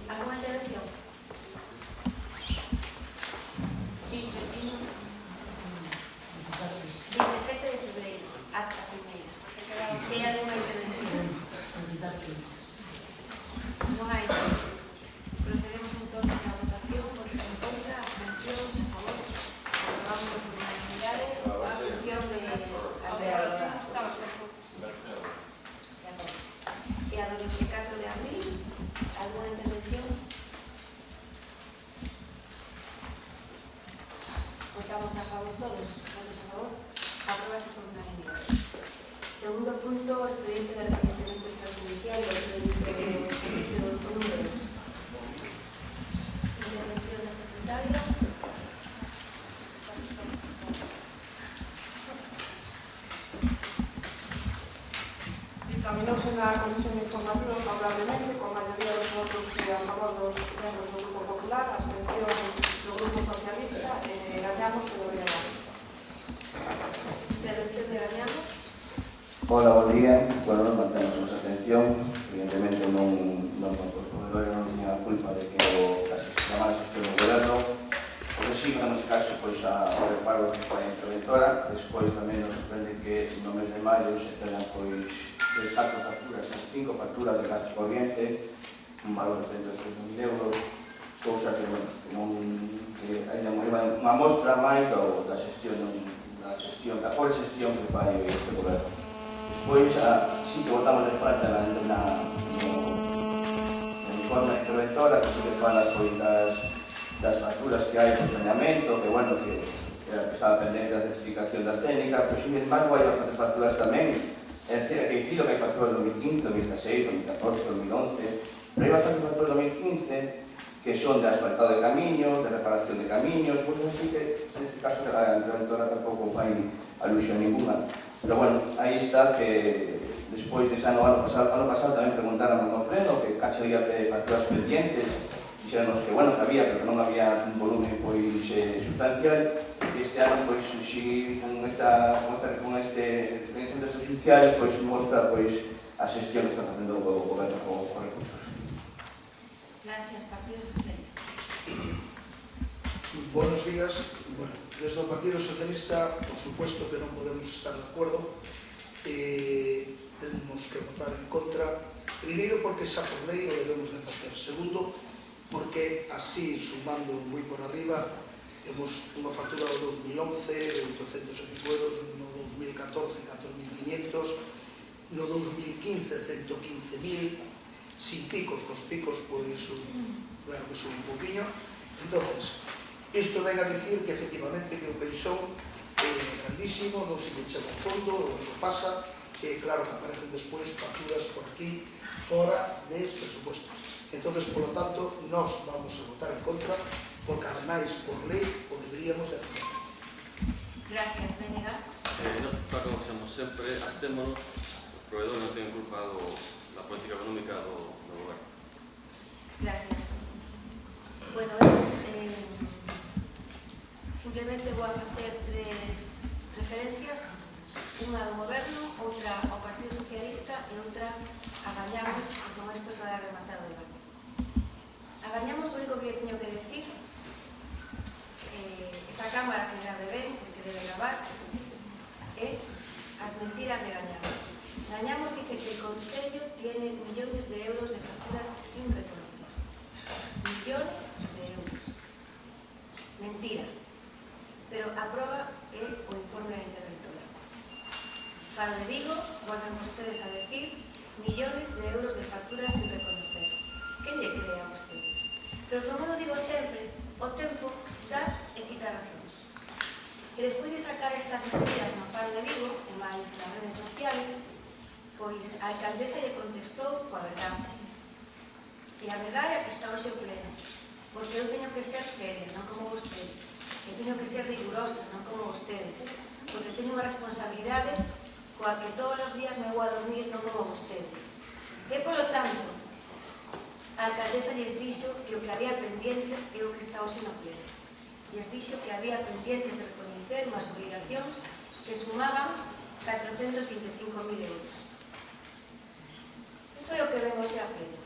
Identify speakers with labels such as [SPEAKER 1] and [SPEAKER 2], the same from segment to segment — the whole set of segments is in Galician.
[SPEAKER 1] ¿Alguna intervención? Sí, 27 de febrero, acta primera. Si hay alguna intervención. No hay. Procedemos entonces a votación. Votos en contra, abstencións, a favor. Aprobamos por unanimidade a abstención de Alberto. E a do 24 de abril, alguna intervención? Votamos a favor todos. Votos a favor. Aprobase por unanimidade. Segundo punto, expediente de reconocimiento extrajudicial y expediente de los números. Intervención da secretaria.
[SPEAKER 2] Dictaminouse na Comisión de Información favorablemente, con maioría dos votos a favor dos membros do Grupo Popular, a abstención do Grupo Socialista, gañamos e dominamos.
[SPEAKER 1] Intervención de Gañamos.
[SPEAKER 3] Hola, buen día. Bueno, nos mantemos a nosa atención. Evidentemente os proveedores non tiñan a culpa de que a mala gestión do goberno resiga, neste caso, ao reparo que foi a interventora. Despois tamén nos sorprende que no mes de maio se tengan 4 facturas, 5 facturas de gasto corriente, un valor de 130.000 euros, cousa que, bueno, que ainda unha mostra máis da pobre xestión que fai este goberno. Despois, sí que votamos de falta no informe interventora, que sí que fala das facturas que hai de saneamento, que, bueno, que estaba pendente da certificación da técnica, pero, sin embargo, hai bastantes facturas tamén. É dicir, que dicilo que hai facturas 2015, 2016, 2014, 2011, pero hai bastantes facturas 2015 que son de asfaltado de camiños, de reparación de camiños, pois así que, neste caso, a interventora tampouco fai alusión ninguna. Pero, bueno, aí está que despois dese ano pasado tamén preguntaron no pleno que cacho había facturas pendientes, dixéronos que, bueno, que había, pero que non había un volumen sustancial. Este ano, pois, si con este centro extrajudicial, pois, mostra a xestión que está facendo o goberno con recursos.
[SPEAKER 1] Gracias, Partido Socialista.
[SPEAKER 4] Buenos días. Bueno, desde o Partido Socialista, por supuesto que non podemos estar de acordo. Temos que votar en contra. Primeiro, porque xa por lei o debemos de facer. Segundo, porque así, sumando moi por arriba, temos unha factura do 2011 de 800 e pico euros, no 2014 4.500, no 2015 115.000, sin picos, cos picos pois bueno, que son un poquinho. Entonces, isto ven a dicir que efectivamente que o peixón é grandísimo, non se lle chega ao fondo, o que pasa, que claro que aparecen despois facturas por aquí fora de presupuesto. Entonces, por lo tanto, nós vamos a votar en contra, porque ademais por lei o deberíamos de hacer.
[SPEAKER 1] Gracias, Venegas.
[SPEAKER 5] Tal como facemos sempre, abstémonos, os proveedores non teñen culpa da política económica do goberno.
[SPEAKER 1] Gracias. Bueno, simplemente vou a facer 3 referencias, unha do goberno, outra ao Partido Socialista e outra a Gañamos, e con isto se vai a rematar o debate. A Gañamos, o único que teño que decir, esa cámara que grave ben, que debe gravar, é as mentiras de Gañamos. Gañamos dice que el Concello tiene millones de euros de facturas sin reconocer. Millones de euros. Mentira. Pero a proba é o informe da interventora. Faro de Vigo, volven vostedes a decir millones de euros de facturas sin reconocer. Quen lle cree a vostedes? Pero como eu digo sempre, o tempo dá e quita razóns. E despois de sacar estas mentiras no Faro de Vigo, e máis nas redes sociales, pois a alcaldesa lle contestou coa verdade. E a verdade é que está hoxe o pleno, porque eu teño que ser seria, non como vostedes. Eu teño que ser rigurosa, non como vostedes. porque teño unha responsabilidade coa que todos os días me vou a dormir non como vostedes. E, polo tanto, a alcaldesa lles dixo que o que había pendiente é o que está hoxe no pleno. Lles dixo que había pendientes de recoñecer unhas obligacións que sumaban 425.000 euros. Iso é o que ven hoxe a pleno.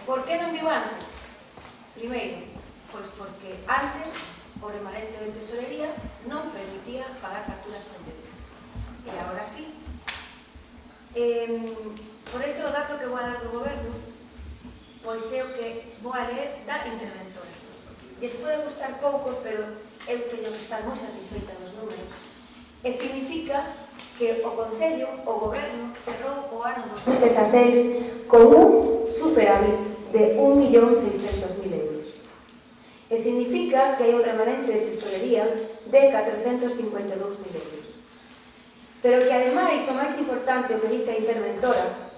[SPEAKER 1] Por que non viu antes? Primeiro, pois porque antes o remanente de tesorería non permitía pagar facturas pendentes. E agora sí. Por iso o dato que vou a dar do goberno pois é o que vou a ler da interventora. Lles pode gustar pouco, pero eu teño que estar moi satisfeita dos números. E significa que o Concello, o goberno, cerrou o ano 2016 con un superávit de 1.600.000 euros. E significa que hai un remanente de tesorería de 452.000 euros. Pero que ademais, o máis importante, o que dice a interventora,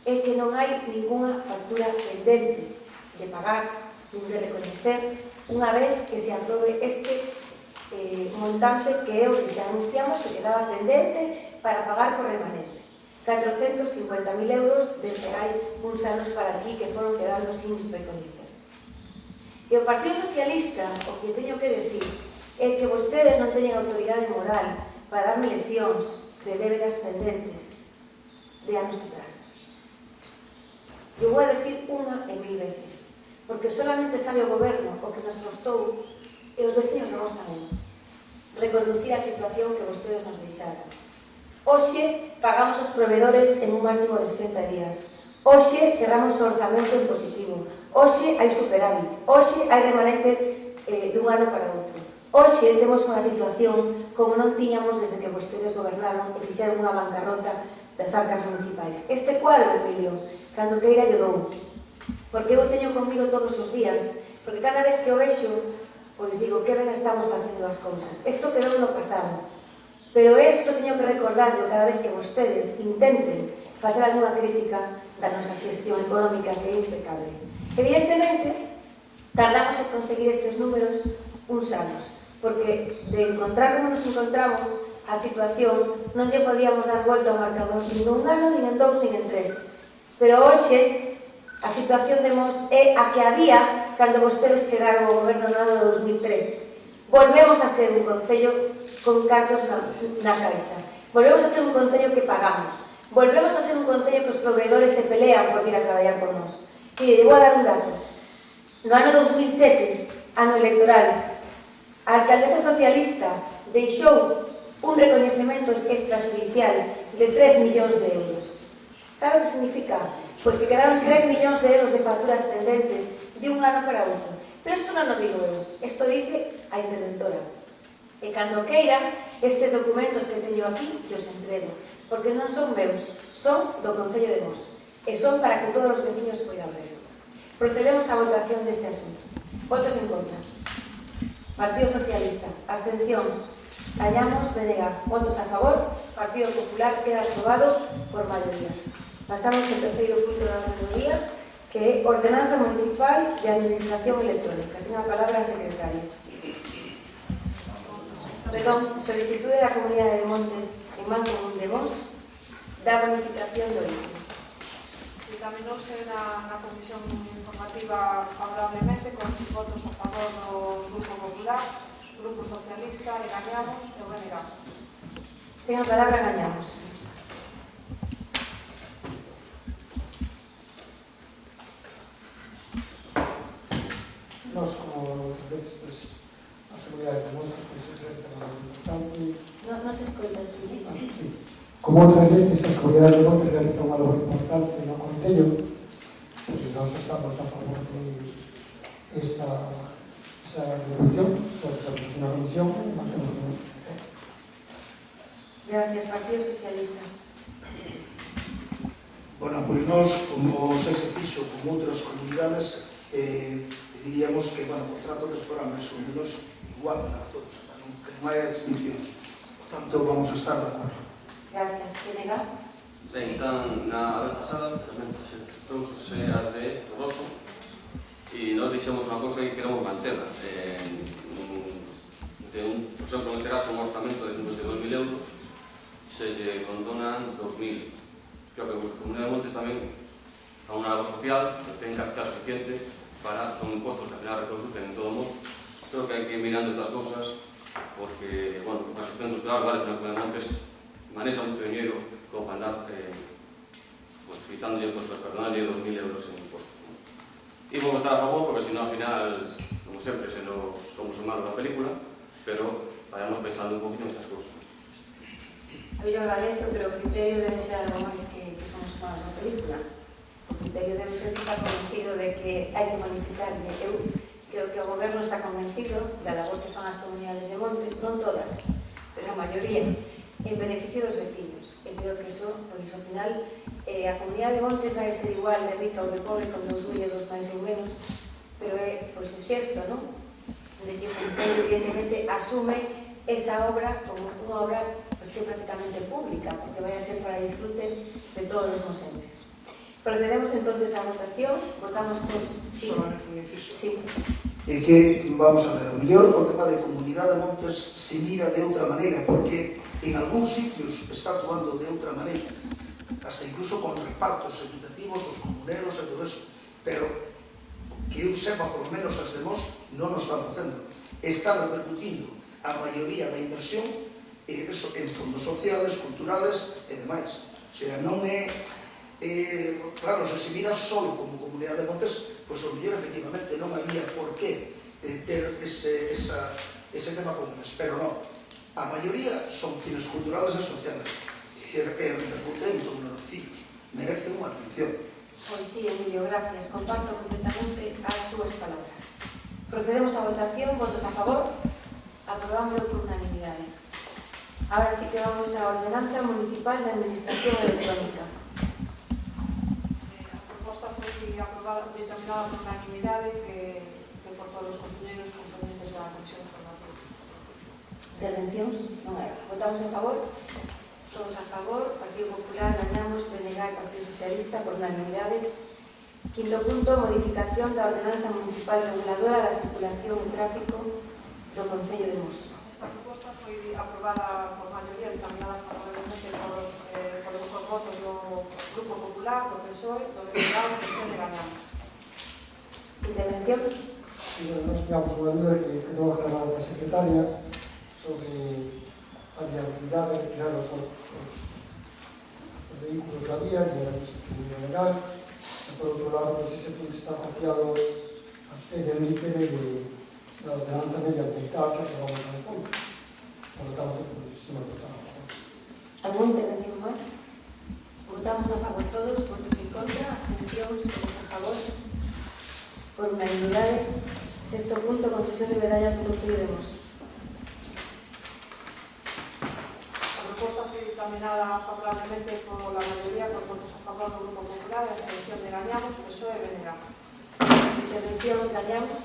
[SPEAKER 1] é que non hai ninguna factura pendente de pagar, nin de recoñecer, unha vez que se aprobe este montante que é o que xa anunciamos que quedaba pendente para pagar por remanente. 450.000 euros desde hai uns anos para aquí que foron quedando sin recoñecer. E o Partido Socialista, o que teño que decir, é que vostedes non teñen autoridade moral para darme leccións de débedas pendentes de anos atrás. Eu vou a decir unha e 1000 veces, porque solamente sabe o goberno o que nos costou e os veciños de vos tamén reconducir a situación que vostedes nos deixaron. Hoxe pagamos os provedores en un máximo de 60 días. Hoxe cerramos o orzamento en positivo. Hoxe hai superávit. Hoxe hai remanente dun ano para outro. Hoxe temos unha situación como non tiñamos desde que vostedes gobernaron e fixeron unha bancarrota das arcas municipais. Este cuadro, Emilio, cando queira yo dou, porque eu teño comigo todos os días, porque cada vez que o vexo, pois digo, que ben estamos facendo as cousas. Isto quedou no pasado, pero isto teño que recordarlo cada vez que vostedes intenten facer alguna crítica da nosa xestión económica que é impecable. Evidentemente, tardamos en conseguir estes números uns anos, porque de encontrar como nos encontramos, a situación non lle podíamos dar volta ao marcador nin un ano, nin en dous, nin en tres. Pero hoxe, a situación de Mos é a que había cando vostedes chegaron ao goberno no ano 2003. Volvemos a ser un concello con cartos na caixa. Volvemos a ser un concello que pagamos. Volvemos a ser un concello que os proveedores se pelean por vir a traballar con nós. Mire, vou a dar un dato. No ano 2007, ano electoral, a alcaldesa socialista deixou un recoñecemento extrajudicial de 3 millóns de euros. Sabe o que significa? Pois que quedaron 3 millóns de euros de facturas pendentes de un ano para outro. Pero isto non o digo eu, isto dice a interventora. E cando queira, estes documentos que teño aquí, os entrego, porque non son meus, son do Concello de Mos, e son para que todos os veciños poidan ver. Procedemos á votación deste asunto. Votos en contra. Partido Socialista, abstencións. Gañamos, BNG. Votos a favor. Partido Popular queda aprobado por maioría. Pasamos ao terceiro punto da orde do día, que é Ordenanza Municipal de Administración Electrónica. Ten a palabra a secretaria. Perdón, solicitude da Comunidade de Montes en Manco de Mos da bonificación do ICI.
[SPEAKER 2] Dictaminouse na comisión informativa favorablemente con os votos a favor do Grupo Popular, Grupo Socialista e Gañamos e o BNG.
[SPEAKER 1] Ten a palabra Gañamos.
[SPEAKER 6] Nos, como outras veces, pues, a seguridade de moscas, pois, é realmente importante.
[SPEAKER 1] Non se escoita tu,
[SPEAKER 6] Sí. Como outras veces, a seguridade de montes realiza unha labor importante no Concello, pois nós estamos a favor de esa reducción, só que estamos na comisión e mantemos o noso.
[SPEAKER 1] Gracias, Partido Socialista.
[SPEAKER 4] Bueno, pois nós, como se fixo con outras comunidades, diríamos que, bueno, o trato que fora máis ou menos igual a todos, para que non haya distincións. Por tanto, vamos a estar de acordo.
[SPEAKER 1] Gracias. BNG.
[SPEAKER 5] Ben, então, na vez pasada, realmente se trouxe a de Rosso e nós dixemos unha cousa que queremos mantela. por exemplo, neste caso, un orzamento de 52.000 euros, se lle condonan 2.000. Creo que a Comunidade de Montes tamén a un algo social, que ten capital suficiente para, son impostos que al final reproducen en todo o mos. Creo que hai que ir mirando estas cousas, porque, bueno, a sección cultural, vale, pero a Comunidade de Montes manexa moito dinheiro como para andar quitándole, perdonarle 2.000 euros en impostos. E vou votar a favor, porque senón, ao final, como sempre, se non somos humanos da película, pero vayamos pensando un poquito nestas cousas.
[SPEAKER 1] Eu agradezo, pero o criterio debe ser algo máis que somos humanos da película. O criterio debe ser que está convencido de que hai que modificar. Eu creo que o goberno está convencido da labor que fan as comunidades de montes, non todas, pero a maioría, en beneficio dos veciños. E creo que iso, pois, ao final, a comunidade de montes vai ser igual de rica ou de pobre, con 2.000 euros máis ou menos, pero é, pois, un xesto, non? De que o Concello, evidentemente, asume esa obra como unha obra, pois, que é prácticamente pública, porque vai a ser para disfrute de todos os mosenses. Procedemos entonces á votación, votamos todos. Sí.
[SPEAKER 4] Solamente un inciso.
[SPEAKER 1] Sí.
[SPEAKER 4] É que, vamos a ver, o mellor o tema de Comunidade de Montes se mira de outra maneira, porque en algúns sitios está actuando de outra maneira, hasta incluso con repartos equitativos, os comuneros e todo eso, pero que eu sepa, por lo menos as demos, non o están facendo. Está repercutindo a maioría da inversión en fondos sociales, culturales e demais. O sea, non é... claro, se mira só como Comunidade de Montes, pois o mellor efectivamente non había por qué ter ese tema común, pero non. A maioría son fines culturales e sociales e repercuten en todos os vecinos. Merecen unha atención.
[SPEAKER 1] Pois sí, Emilio, gracias. Comparto completamente as súas palabras. Procedemos á votación, votos a favor, aprobámoslo por unanimidade. Ahora sí que vamos á Ordenanza Municipal de Administración Electrónica.
[SPEAKER 2] A proposta foi aprobada determinada por unanimidade que por todos os concelleiros componentes da Comisión Informativa.
[SPEAKER 1] Intervencións? Non hai. Votamos a favor? Todos a favor. Partido Popular, Gañamos, PNG e Partido Socialista por unanimidade. Quinto punto, modificación da Ordenanza Municipal Reguladora da Circulación e Tráfico do Concello de Mos.
[SPEAKER 2] Esta proposta foi aprobada por maioría, determinada favorablemente por os votos do Grupo Popular, do PSOE, do BNG e de Gañamos.
[SPEAKER 1] Intervencións?
[SPEAKER 6] Nos teníamos unha dúda que quedou aclarada da secretaria sobre a viabilidade de retirar os vehículos da vía e a disposición legal. E, por outro lado, pues, ese punto está copiado a pé del lítere da ordenanza medioambiental que aprobamos en punto. Por lo tanto, pues, hemos votado a favor.
[SPEAKER 1] Alguna intervención máis? Votamos a favor todos, votos en contra, abstencións, votos a favor. Por unanimidade. Sexto punto, concesión de medallas do Concello de Mos.
[SPEAKER 2] A proposta foi dictaminada favorablemente por la mayoría, por votos a favor do Grupo Popular, a abstención de Gañamos, PSOE e BNG.
[SPEAKER 1] Intervencións, Gañamos.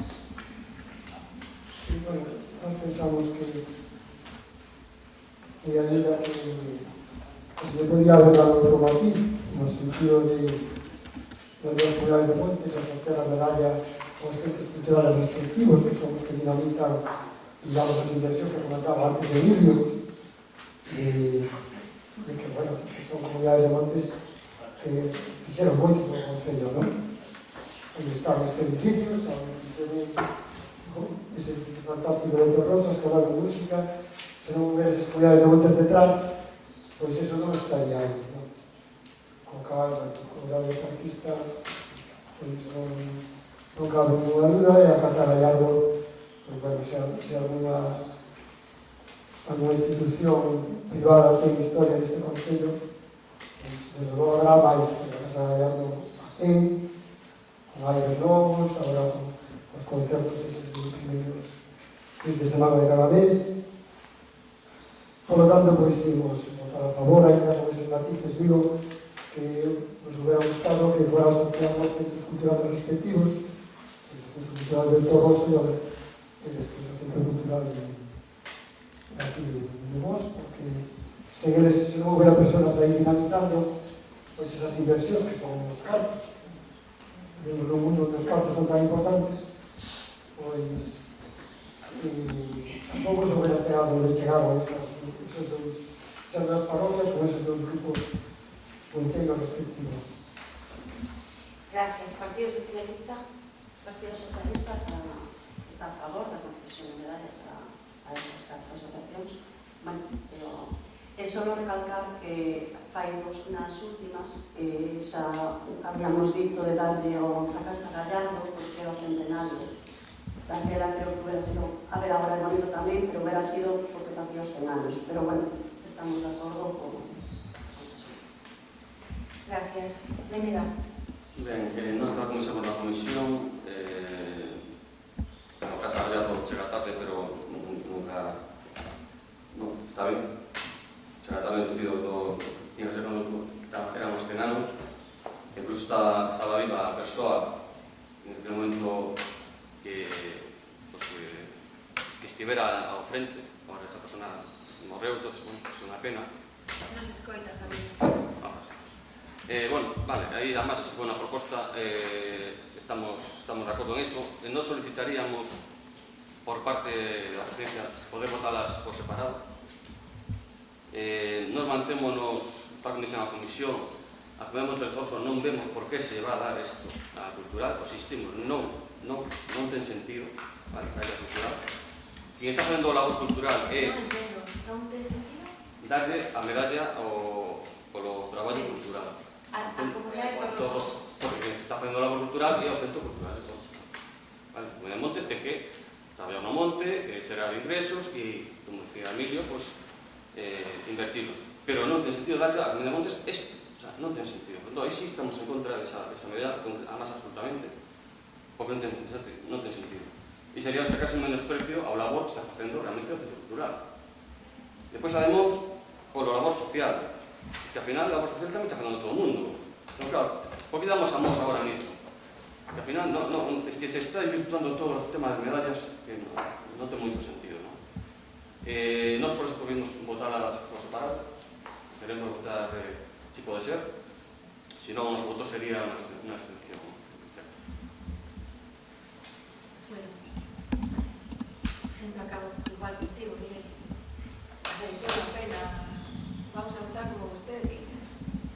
[SPEAKER 6] Sí, bueno, nós pensamos que ainda que se le podía haber dado outro matiz no sentido de las comunidades de montes asociar a medalla aos centros culturales respectivos que son os que dinamizan, digamos, as inversións que comentaba antes de Emilio de que, bueno, que son comunidades de montes que fixeron moito no Concello, non? Onde está este edificio, está o edificio de ese edificio fantástico de Torrosas, que habla de música. Se non hubiera esas comunidades de montes detrás, pois eso non estaría aí, non? Con calma, con comunidade de artista, pois non cabe ninguna duda, e a Casa Gallardo, pois, bueno, se alguna institución privada ten historia neste Concello, pois, desde logo habrá máis, porque a Casa Gallardo ten, con aires novos, agora con os concertos eses de primeiros fins de semana de cada mes. Por lo tanto, pois, imos votar a favor, ainda con eses matices, digo, que nos hubiera gustado que fuera asociado aos centros culturales respectivos, o Centro Cultural del Torroso e despois o Centro Cultural de aquí de Mos, porque se non houbera personas aí dinamizando, pois esas inversións que son os cartos, no mundo onde os cartos son tan importantes, pois tampouco se hubiera chegado esas dos parroquias con esos dos grupos punteiros respectivos.
[SPEAKER 1] Gracias. Partido Socialista.
[SPEAKER 7] O Partido Socialista está a favor da concesión de medallas a esas 4 asociacións. Bueno, pero é só recalcar que fai nas últimas xa habíamos dito de darle a Casa Gallardo porque era o centenario daquela, creo que hubiera sido, a ver, agora el momento tamén, pero hubiera sido porque facía os 100 anos, pero bueno, estamos de acordo con eso.
[SPEAKER 1] Gracias. Venega.
[SPEAKER 5] Ben, nuestra comisión con la comisión, en Casa Gallardo chega tarde, pero nunca, no, está bien. Chega tarde en el sentido que tiene que ser cuando éramos 100 anos, incluso estaba viva a persoa en aquel momento que estivera ao frente, como esa persona morreu, entonces, bueno, pues unha pena.
[SPEAKER 1] Non se escoita, Javier.
[SPEAKER 5] Bueno, vale, aí además, bueno, a proposta, estamos de acordo en isto. Nos solicitaríamos por parte da presidencia poder votalas por separado. Nos mantémonos para que a comisión, a primeira monte del curso non vemos por que se va a dar isto a cultural, insistimos, non ten sentido, vale, a área cultural. Quien está facendo o labor cultural é...
[SPEAKER 1] Non entendo, non ten sentido?
[SPEAKER 5] Darle a medalla polo traballo cultural.
[SPEAKER 1] A comunidade de todos.
[SPEAKER 5] Porque está facendo o labor cultural e o centro cultural de todos. Vale, Comunidade de Montes ten que traballar no monte, xerar ingresos e, como dicía Emilio, pues, invertirlos. Pero non ten sentido darle a Comunidade de Montes isto. O sea, non ten sentido. Entón, aí sí estamos en contra desa medalla, además absolutamente, porque non ten sentido. E sería sacarse un menosprecio ao labor que está facendo realmente o centro cultural. Depois, además, polo labor social, que ao final a labor social tamén está facendo todo o mundo. Pero claro, por que damos a mos agora nisto? Que ao final es que se está desvirtuando todo o tema das medallas que non ten moito sentido, non? Nós por eso podemos votar por separado, queremos votar si pode ser, se non o noso voto sería unha abstención.
[SPEAKER 1] Bueno, sempre acabo igual contigo, Miguel. Que unha pena. Vamos a votar como vostede queira.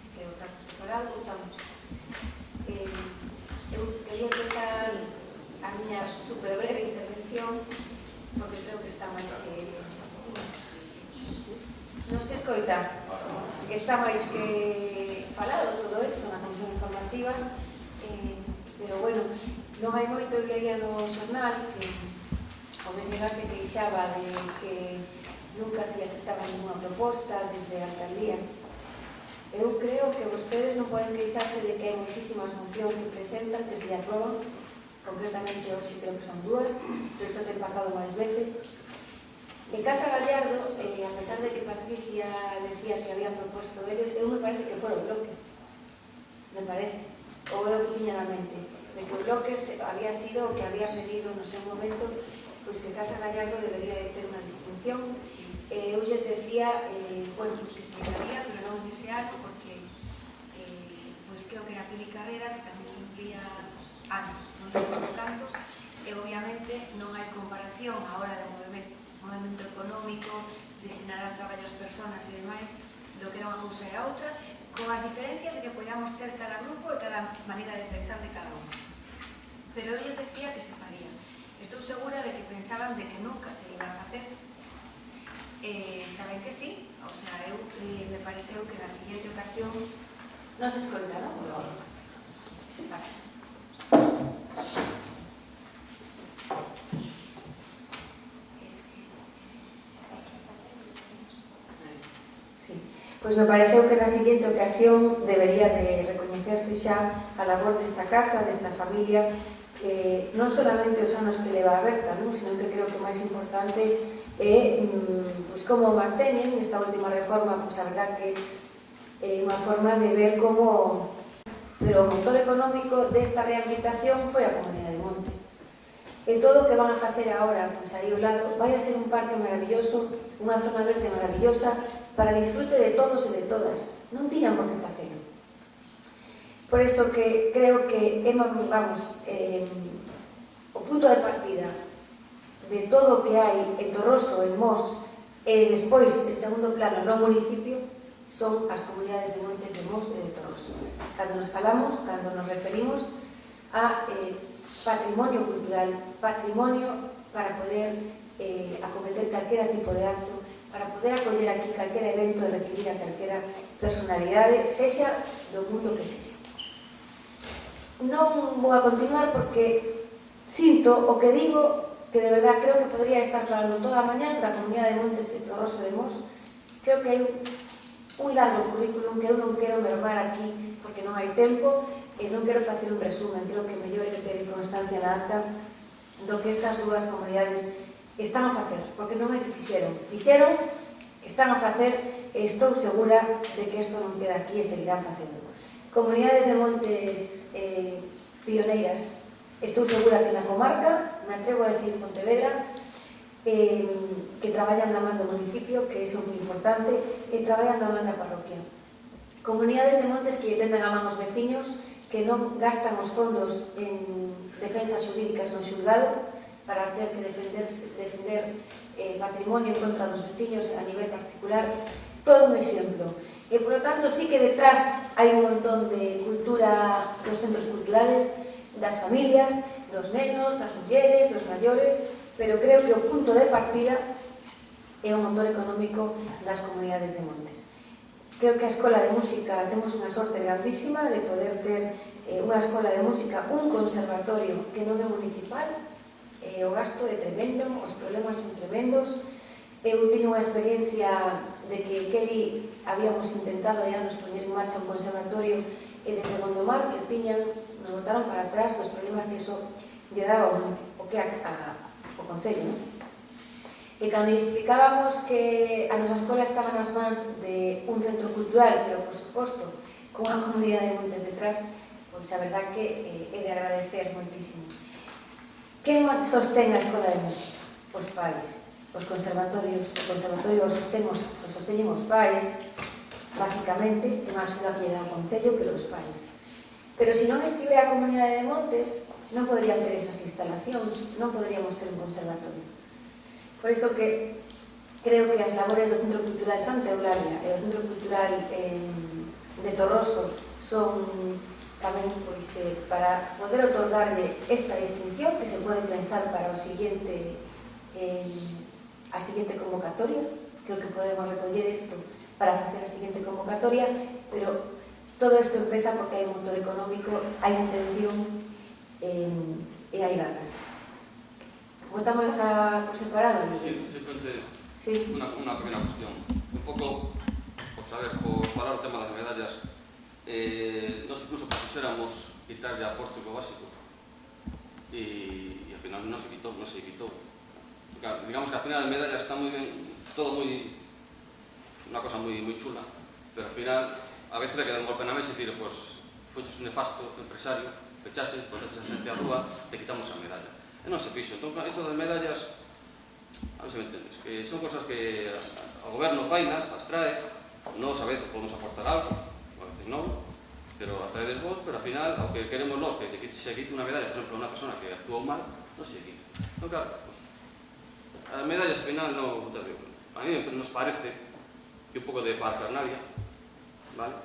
[SPEAKER 1] Se quere votar por separado, votamos. Eu quería empezar a miña super breve intervención porque creo que está máis que... Non se escoita que está máis que falado todo isto na comisión informativa, pero bueno, non hai moito. Eu leía no xornal que o BNG se queixaba de que nunca se lle aceptaba ninguna proposta desde a alcaldía. Eu creo que vostedes non poden queixarse de que hai moitísimas mocións que presentan que se lle aproban, concretamente hoxe creo que son 2, pero isto ten pasado máis veces. En Casa Gallardo, a pesar de que Patricia decía que habían proposto eles, eu me parece que fora o bloque, me parece, ou eu que tiña na mente, de que o bloque había sido o que había pedido no seu momento, pois que Casa Gallardo debería de ter unha distinción. Eu lles decía, bueno, pues que se llegaría, pero non en ese ano, porque pues creo que era Pili Carrera, que tamén cumplía anos, non recordo cantos, e obviamente non hai comparación a hora de movimento económico, de xenerar traballo ás persoas e demais, do que era unha cousa e a outra, con as diferencias que podíamos ter cada grupo e cada maneira de pensar de cada uno. Pero eu lles decía que se faría. Estou segura de que pensaban de que nunca se iba a facer. Saben que sí, o sea, me pareceu que na siguiente ocasión non se escoita, non? Vale. Sí. Pois me pareceu que na seguinte ocasión debería de recoñecerse xa a labor desta casa, desta familia, que non solamente os anos que leva aberta, non? Sino que creo que o máis importante é pues, como manteñen esta última reforma, pues, a verdad que é unha forma de ver como... Pero o motor económico desta rehabilitación foi a Comunidade de Montes. E todo o que van a facer agora, pues, aí ao lado, vai a ser un parque maravilloso, unha zona verde maravillosa, para disfrute de todos e de todas. Non tiñan por que facelo. Por eso que creo que, vamos, o punto de partida de todo o que hai en Torroso, en Mos, e despois, en segundo plano, no municipio, son as comunidades de montes de Mos e de Torroso. Cando nos falamos, cando nos referimos a patrimonio cultural, patrimonio para poder acometer calquera tipo de acto, para poder acoller aquí calquera evento e recibir a calquera personalidade, sexa do mundo que sexa. Non vou a continuar porque sinto o que digo, que de verdad creo que podría estar falando toda a mañá da comunidade de Montes e Torroso de Mos. Creo que hai un largo currículum que eu non quero mermar aquí porque non hai tempo e non quero facer un resumen. Creo que mellor é ter constancia na acta do que estas dúas comunidades están a facer, porque non é que fixeron, están a facer e estou segura de que isto non queda aquí e seguirán facendo. Comunidades de montes pioneiras, estou segura que na comarca, me atrevo a decir Pontevedra, que traballan na man do municipio, que iso é moi importante, e traballan na man da parroquia. Comunidades de montes que tendan a man os veciños, que non gastan os fondos en defensas xurídicas no xulgado para ter que defender patrimonio en contra dos veciños a nivel particular, todo un exemplo. E, por lo tanto, sí que detrás hai un montón de cultura dos centros culturales, das familias, dos nenos, das mulleres, dos maiores, pero creo que o punto de partida é o motor económico das comunidades de montes. Creo que a Escola de Música temos unha sorte grandísima de poder ter unha escola de música, un conservatorio que non é municipal, o gasto é tremendo, os problemas son tremendos. Eu teño unha experiencia de que Kelly habíamos intentado ya nos poñer en marcha un conservatorio e desde Gondomar que o tiñan, nos botaron para atrás dos problemas que iso lle daba o Concello, non? E cando explicábamos que a nosa escola estaba nas mans de un centro cultural, pero por suposto con unha comunidade de montes detrás, pois a verdad que é de agradecer moitísimo. Quen sostén a escola de música? Os pais, os conservatorios. O conservatorio o sosteñen os pais, basicamente, é unha axuda que lle dá o Concello, pero os pais. Pero se non estivera a comunidade de montes, non podría ter esas instalacións, non poderíamos ter un conservatorio. Por iso que creo que as labores do Centro Cultural Santa Eulalia e do Centro Cultural de Torroso son tamén para poder otorgarlle esta distinción que se pode pensar para a seguinte convocatoria. Creo que podemos recoller isto para facer a seguinte convocatoria, pero todo isto empeza porque hai un motor económico, hai intención e hai ganas. Votámolas por separado?
[SPEAKER 5] Sí, simplemente
[SPEAKER 1] sí.
[SPEAKER 5] Una pequeña cuestión. Un poco, por falar o tema das medallas, nos incluso quixéramos quitarlle a pórtico básico e ao final non se quitou. Claro, digamos que ao final a medalla está moi ben, todo moi, unha cosa moi chula, pero ao final a veces hai que dar un golpe na mesa e dicir, pois, foches un nefasto empresario, pechaste, botaste a xente a rúa, te quitamos a medalla. E non se fixo. Entón, isto das medallas, a ver se me entendes, que son cosas que o goberno fainas, as trae, nós a veces podemos aportar algo, a veces non, pero as traedes vos, pero ao final, ao que queremos nós, que se quite unha medalla, por exemplo, a unha persona que actuou mal, non se quite. Entón, claro, pues, as medallas, ao final, non, a mí nos parece que un pouco de parafernalia, vale?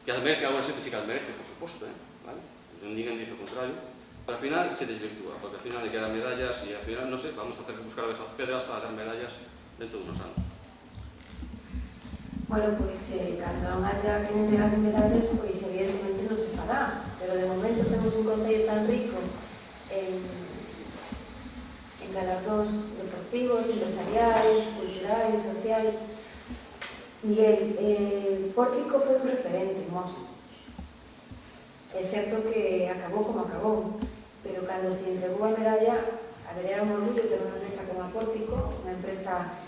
[SPEAKER 5] Que as merece, alguna xente sí que as merece, por suposto, vale? Ninguén dice o contrario, pero ao final se desvirtúa, porque ao final le quedan medallas e ao final, non sei, vamos a ter que buscar esas pedras para dar medallas dentro de unos anos.
[SPEAKER 1] Bueno, pois, cando non haya que entregar as medallas, pois evidentemente non se fará, pero de momento temos un concello tan rico en galardóns deportivos, empresariais, culturais, sociais, e Pórtico foi un referente, Mos. É certo que acabou como acabou, pero cando se entregou a medalla, a ver, era un orgullo ter unha empresa como a Pórtico, unha empresa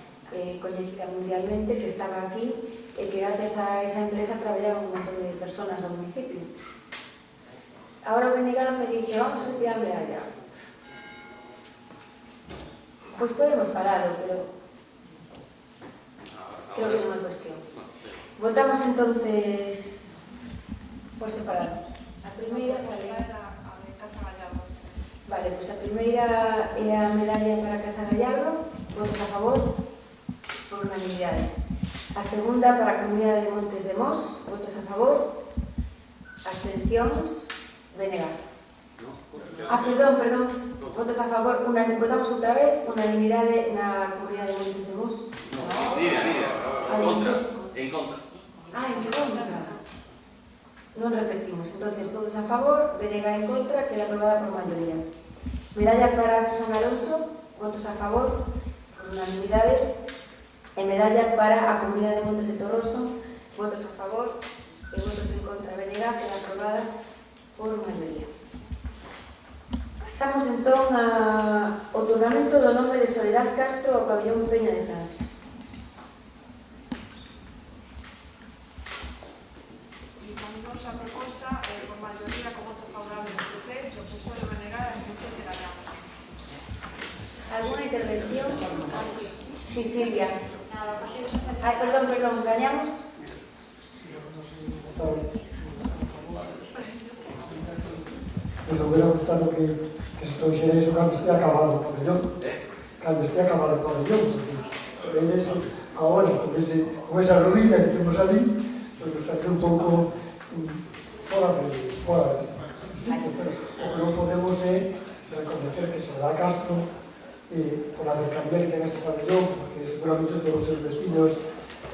[SPEAKER 1] coñecida mundialmente, que estaba aquí e que gracias a esa empresa traballaron un montón de personas do municipio. Ahora o BNG me dice, vamos a retirar a medalla. Pois podemos falalo, pero creo que non é cuestión. Votamos entonces por separado. A primeira,
[SPEAKER 2] a de Casa Gallego.
[SPEAKER 1] Vale, pois a primeira é a medalla para Casa Gallardo, votos a favor, por unanimidade. A segunda para a Comunidade de Montes de Mos, votos a favor, abstencións, venegar. Perdón, votos a favor, votamos outra vez, unanimidade na Comunidade de Montes de Mos.
[SPEAKER 5] Nidia, en contra.
[SPEAKER 1] En contra. Non repetimos, entonces todos a favor, venegar en contra, queda aprobada por maioría. Medalla para Susana Alonso, votos a favor, por unanimidade. E medalla para a Comunidade de Montes de Torroso, votos a favor e votos en contra. Venegar queda aprobada por maioría. Pasamos entón ao otorgamento do nome de Soledad Castro ao Pabellón Peña de Francia.
[SPEAKER 2] Encaminóse a proposta por maioría con voto favorable do PP, do PSOE de Venegar, a excepción de Gañamos.
[SPEAKER 1] Alguna intervención? Sí, Silvia. Perdón, Gañamos.
[SPEAKER 6] Nos hubiera gustado que se trouxera iso cando esté acabado o pabellón. Cando esté acabado o pabellón, porque veis agora, con esa ruína que temos ali, nos saque un pouco fora de sitio, pero o que non podemos é reconocer que Soledad Castro, por la cercanía que ten ese pabellón, porque seguramente todos os seus vecinos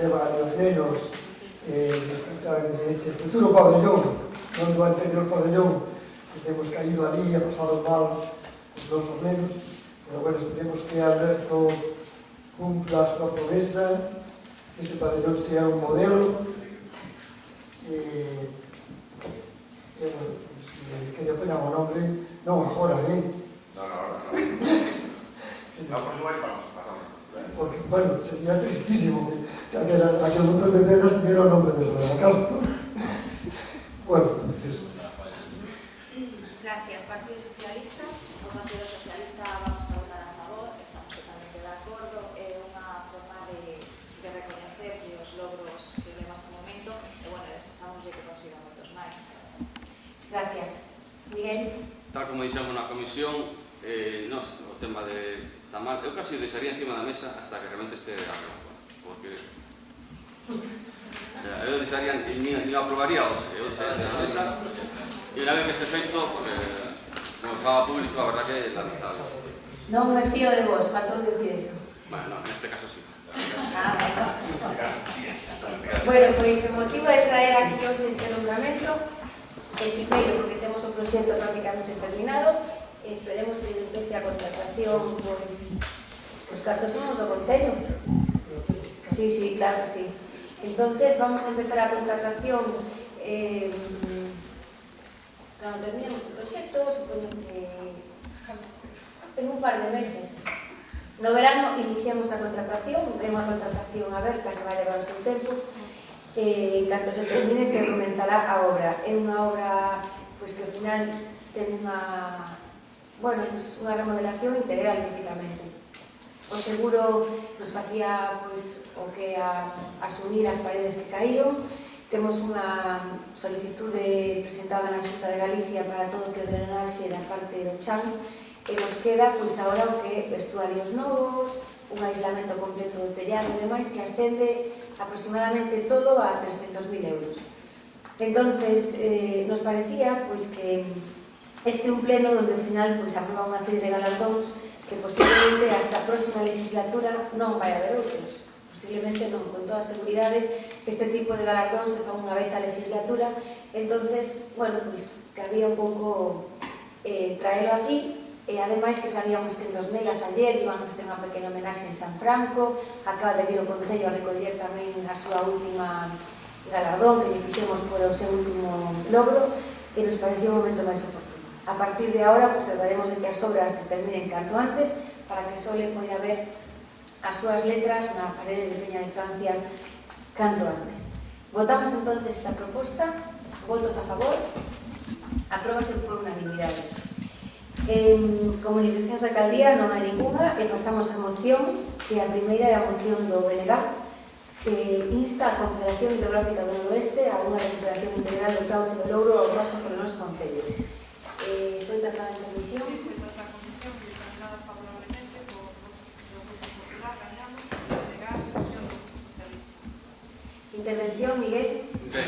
[SPEAKER 6] levan a los nenos, disfrutan de ese futuro pabellón, non do anterior pabellón, que temos caído ali e pasado mal os nosos nenos, pero bueno, esperemos que Alberto cumpla a súa promesa, que ese pabellón sea un modelo, que lle poñan o nombre, non agora, porque, bueno, sería tristísimo que aquel montón de pedras tuviera o nombre de Soledad Castro. Bueno, pues eso.
[SPEAKER 1] Gracias. Partido Socialista.
[SPEAKER 8] O Partido Socialista vamos a votar a favor, estamos totalmente de acordo, é unha forma de recoñecer os logros que vemos no momento e, bueno, desexamos que consigan moitos máis.
[SPEAKER 1] Gracias. Miguel.
[SPEAKER 5] Tal como dixemos na comisión, o tema de Tamar, eu casi o deixaría encima da mesa hasta que realmente este arreglado, porque eu deixaría, non aprobaría hoxe, eu deixaría encima da mesa e unha vez que este feito, porque como estaba público, a verdad que é lamentable.
[SPEAKER 1] Non me fío de vos, faltou dicir eso.
[SPEAKER 5] Bueno, en este caso sí.
[SPEAKER 1] Bueno, pois o motivo de traer aquí hoxe este nombramento é primeiro porque temos o proxecto prácticamente terminado e esperemos que empece a contratación pois os cartos somos do Concello. Sí, claro que sí. Entonces vamos a empezar a contratación cando terminemos o proxecto, supoño que en un par de meses. No verano iniciamos a contratación, é unha contratación aberta que vai levar o seu tempo. En canto se termine se comenzará a obra. É unha obra pois, que ao final ten unha remodelación integral prácticamente. O seguro nos facía pois, o que asumir as paredes que caíron. Temos unha solicitude presentada na Xunta de Galicia para todo o que o drenaxe da parte do chan e nos queda pois agora o que vestuarios novos, un aislamento completo do tellado e demais que ascende aproximadamente todo a 300.000 euros. Entonces, nos parecía pois que este é un pleno onde ao final pois aprueba unha serie de galardóns que posiblemente hasta a próxima legislatura non vai haber outros. Posiblemente non, con toda a seguridade, este tipo de galardón se fa unha vez a legislatura. Entonces, bueno, pois que había un pouco traelo aquí. E ademais que sabíamos que en Dornelas ayer iban a facer unha pequena homenaxe en San Franco, acaba de vir o Concello a recoller tamén a súa última galardón que lle fixemos por o seu último logro e nos parecía un momento máis oportuno. A partir de agora, pues, trataremos de que as obras se terminen canto antes para que só le poida ver as súas letras na parede de Peña de Francia canto antes. Votamos entonces esta proposta, votos a favor, apróbase por unanimidade. En comunicacións da alcaldía non hai ninguna e pasamos a moción, que a primeira é a moción do BNG, que insta a Confederación Hidrográfica do Noroeste a unha recuperación integral do cauce do Louro ao paso polo noso concello. Foi tratada en comisión. Intervención, Miguel.
[SPEAKER 5] Ben,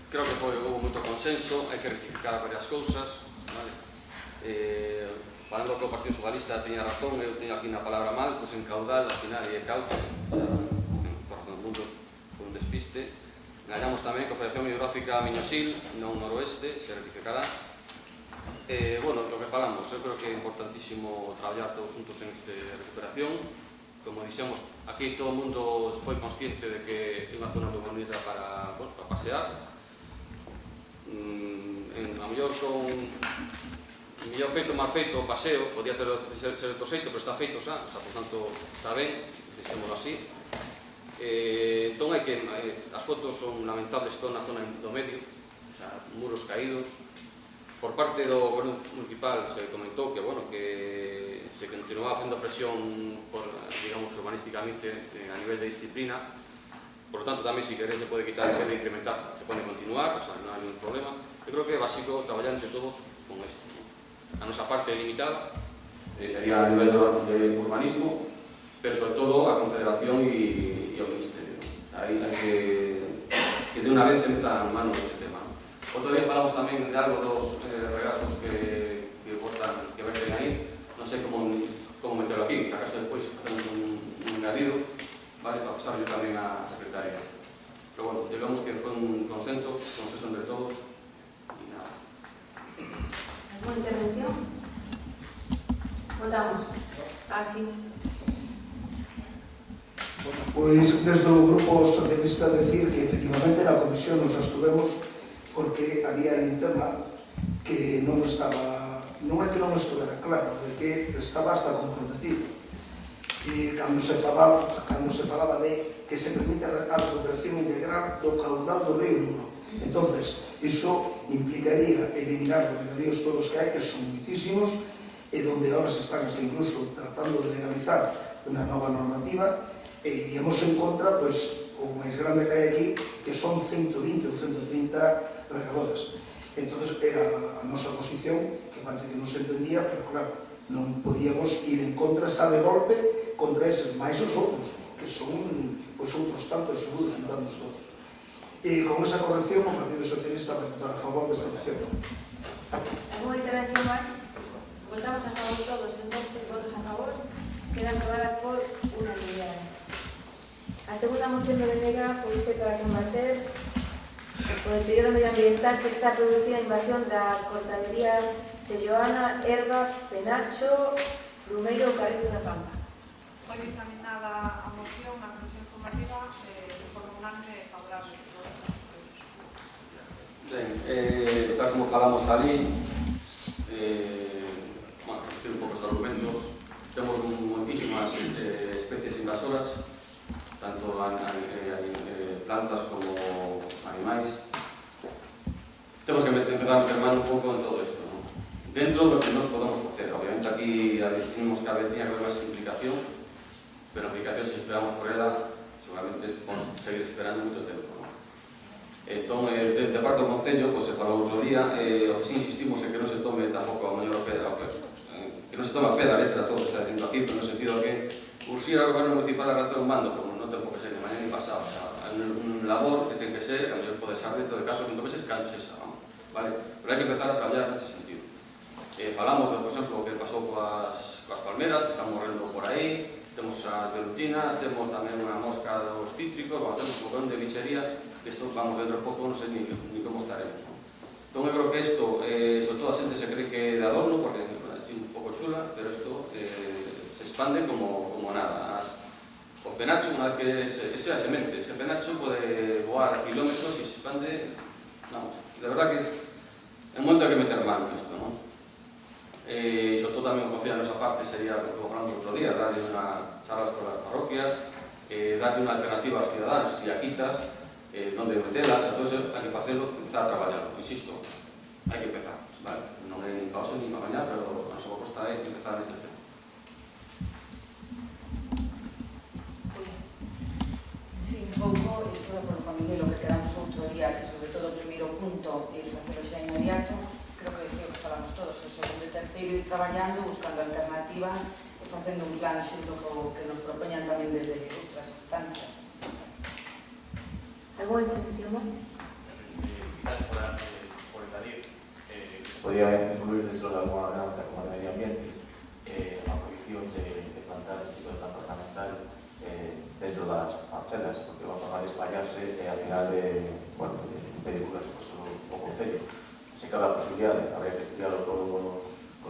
[SPEAKER 5] creo que houve moito consenso, hai que rectificar varias cousas, vale? Falando que o Partido Socialista teña razón, eu teño aquí na palabra mal, pois en caudal, al final, e cauce, por razón do mundo, por un despiste. Gañamos tamén que a Operación Hidrográfica Miñosil, non noroeste, se rectificará. Bueno, o que falamos, eu creo que é importantísimo traballar todos juntos en esta recuperación. Como dixemos, aquí todo o mundo foi consciente de que é unha zona moi bonita para pasear. A mellor con mellor feito, mal feito, o paseo, podía ser outro xeito, pero está feito xa, por tanto, está ben, dixémoslo así. Entón, hai que, as fotos son lamentables toda na zona do medio, muros caídos. Por parte do goberno municipal se comentou que, bueno, que se continuaba facendo presión, por, digamos, urbanísticamente a nivel de disciplina. Por lo tanto, tamén, se queréis, se pode quitar, se pode incrementar, se pode continuar, o sea, non hai ningún problema. Eu creo que é básico traballar entre todos con isto. A nosa parte limitada sería a nivel de urbanismo, pero sobre todo a Confederación e o Ministerio. Aí hai que de unha vez se meta en mano deste tema. Outro día falamos tamén de algo dos regatos que verten aí. Non sei como meterlo aquí, que acaso despois facemos un engadido, vale, para pasarlo tamén á Secretaría. Pero bueno, digamos que foi un consenso entre todos e nada.
[SPEAKER 1] ¿Alguna intervención? Votamos. Así.
[SPEAKER 4] Pois desde o Grupo Socialista decir que efectivamente na comisión nos abstuvemos porque había un tema que non estaba, non é que non estuvera claro, de que estaba hasta comprometido. E cando se falaba de que se permite a recuperación integral do caudal do río Lugo. Entonces, iso implicaría eliminar os regadíos todos que hai, que son muitísimos, e donde ahora se están hasta incluso tratando de legalizar unha nova normativa, e iríamos en contra, pois, o máis grande que hai aquí, que son 120 ou 130 regadoras. Entonces, era a nosa posición, que parece que non se entendía, pero claro, non podíamos ir en contra, xa de golpe, contra eses, máis os outros, que son, pois, outros tantos seguros juntados todos. E con esa corrección, o Partido Socialista vai votar a favor desta moción.
[SPEAKER 1] ¿Alguna intervención máis? Votamos a favor todos, entonces, votos a favor. Queda aprobada por unanimidade. A segunda moción de Venega, pois, é para combater o deterioro medioambiental que está a producir a invasión da cortadería Selloana, Herba, Penacho, Brumeiro ou Carezo da Pampa.
[SPEAKER 2] Foi dictaminada a moción na comisión informativa de forma unánime favorable.
[SPEAKER 5] Ben, tal como falamos ali, bueno, repetir un pouco os argumentos, temos moitísimas especies invasoras, tanto plantas como os animais. Temos que empezar a meter mano un pouco en todo isto, ¿no? Dentro do que nos podemos facer. Obviamente aquí decimos que tiña que haber máis implicación, pero a implicación, se esperamos por ela, seguramente vamos a seguir esperando moito tempo, ¿no? Entón, de parte do Concello, pues, se falou outro día, o que sí insistimos é que non se tome tampouco a mellor que non se tome a pé da letra todo que está dicindo aquí, pero no sentido que urxir ao goberno municipal a rato un mando, como non ten por que ser de mañana ni pasado. O sea, hai un labor que ten que ser, que a mellor pode ser dentro de 4 ou 5 meses, cando se xa, vamos, vale? Pero hai que empezar a traballar neste sentido. Falamos, por exemplo, o que pasou coas palmeras, que están morrendo por aí, temos as velutinas, temos tamén unha mosca dos cítricos, bueno, temos un montón de bichería, que isto, vamos, dentro de pouco, non sei ni como estaremos, ¿no? Entón, eu creo que isto, sobre todo a xente se cree que é de adorno, porque é un pouco chula, pero isto se expande como nada. O penacho, unha vez que ese é a semente, ese penacho pode voar kilómetros e se expande, vamos, de verdad que é un momento que meter mano isto, ¿no? Sobre todo tamén o concello a nosa parte sería, como falamos outro día, darle unha charlas con as parroquias, darle unha alternativa aos cidadáns, se a quitas, onde metelas, entón hai que facelo, empezar a traballar, insisto, hai que empezar, vale? Non é nin pausa nin mañá, pero a nosa proposta é empezar neste tema.
[SPEAKER 9] Sí, un pouco, estou de acordo con Miguel, o que quedamos outro día, que sobre todo o primeiro punto e facelo xa inmediato, creo que é o que falamos todos, o segundo e terceiro, ir traballando, buscando alternativa e facendo un plan xunto co que nos propoñan tamén desde outras instancias.
[SPEAKER 1] Algúna intervención máis?
[SPEAKER 10] Quizás por añadir,
[SPEAKER 3] podría incluir dentro de alguna ordenanza como de medio ambiente a prohibición de plantar este tipo de planta ornamental dentro das parcelas, porque va a formar de espallarse e al final impedir o concello. Se cabe a posibilidade, habría que estudiarlo todo con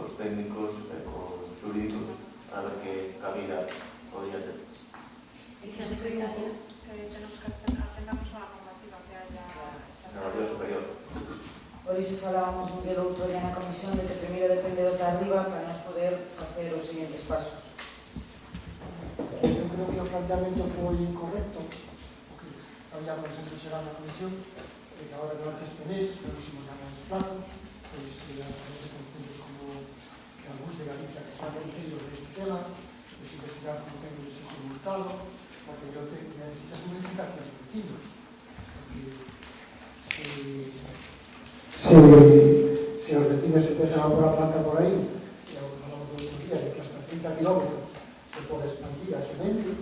[SPEAKER 3] os técnicos, con os jurídicos, para ver que cabida podría ter.
[SPEAKER 1] Secretaria.
[SPEAKER 2] Tenemos que atendamos a la normativa que haya
[SPEAKER 3] Normativa superior.
[SPEAKER 9] Por iso falábamos un día outro día na comisión de que primeiro depende dos de arriba para nos poder facer os seguintes pasos.
[SPEAKER 6] Eu creo que o planteamento foi incorrecto, porque había consenso xeral na comisión, que agora durante este mes, pero se nos llama plano, pois a través de concellos como que algúns de Galicia que son concellos deste tema, pois investigar como ten o sitio multado, porque yo necesitas modificación de vecinos, porque se os vecinos empezan a por a planta por aí, e ao que falamos do outro día, de que hasta 30 kilómetros se pode expandir a semente,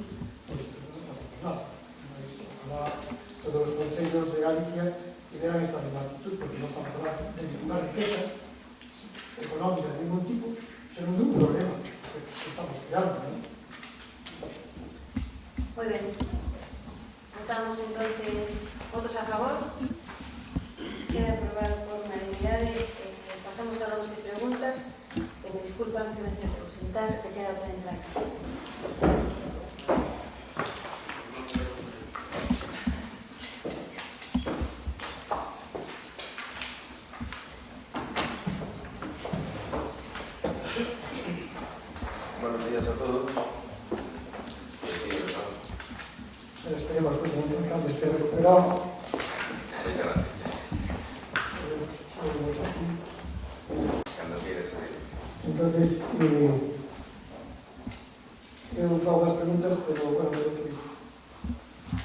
[SPEAKER 6] pois non facemos nada. Mas ojalá todos os concellos de Galicia tiveran esta mesma actitud, porque non estamos a falar de ninguna riqueza económica de ningún tipo, senón de un problema que estamos creando, non?
[SPEAKER 1] Moi ben. Votamos entonces votos a favor. Queda aprobado por unanimidade. Pasamos a rondas de preguntas. Me disculpan que me teño que ausentar. Se queda para entrar.
[SPEAKER 3] Buenos días a todos.
[SPEAKER 6] Pero esperemos que el alcalde esté recuperado. Seguimos aquí. Entonces, eu fago as preguntas, pero, bueno, creo que,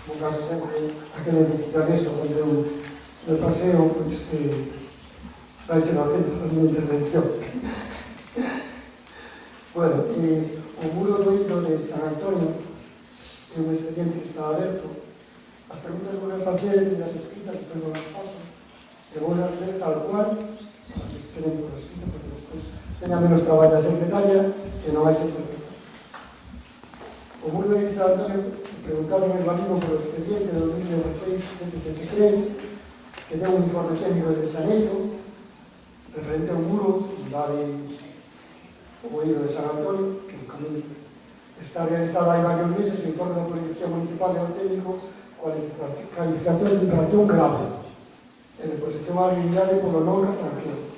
[SPEAKER 6] como casi sempre, a que necesitan eso, cuando eu me paseo, pues, vai ser o centro da minha intervención. Bueno, o muro do hilo de San Antonio é un expediente que está aberto. As preguntas vou facer, tendas escritas, despois vou as paso, e vou as ler tal cual, para que se queden por escrito, porque despois teña menos traballo a secretaria, que non hai secretaria. O muro de San Antonio, preguntado en urbanismo por o expediente de 2016-773, que ten un informe técnico de Xaneiro, referente a un muro que invade o hilo de San Antonio, que o camiño está realizado hai varios meses, o informe da Policía Municipal e o técnico calificación de infracción grave e de posición a habilidade polo non retranqueo.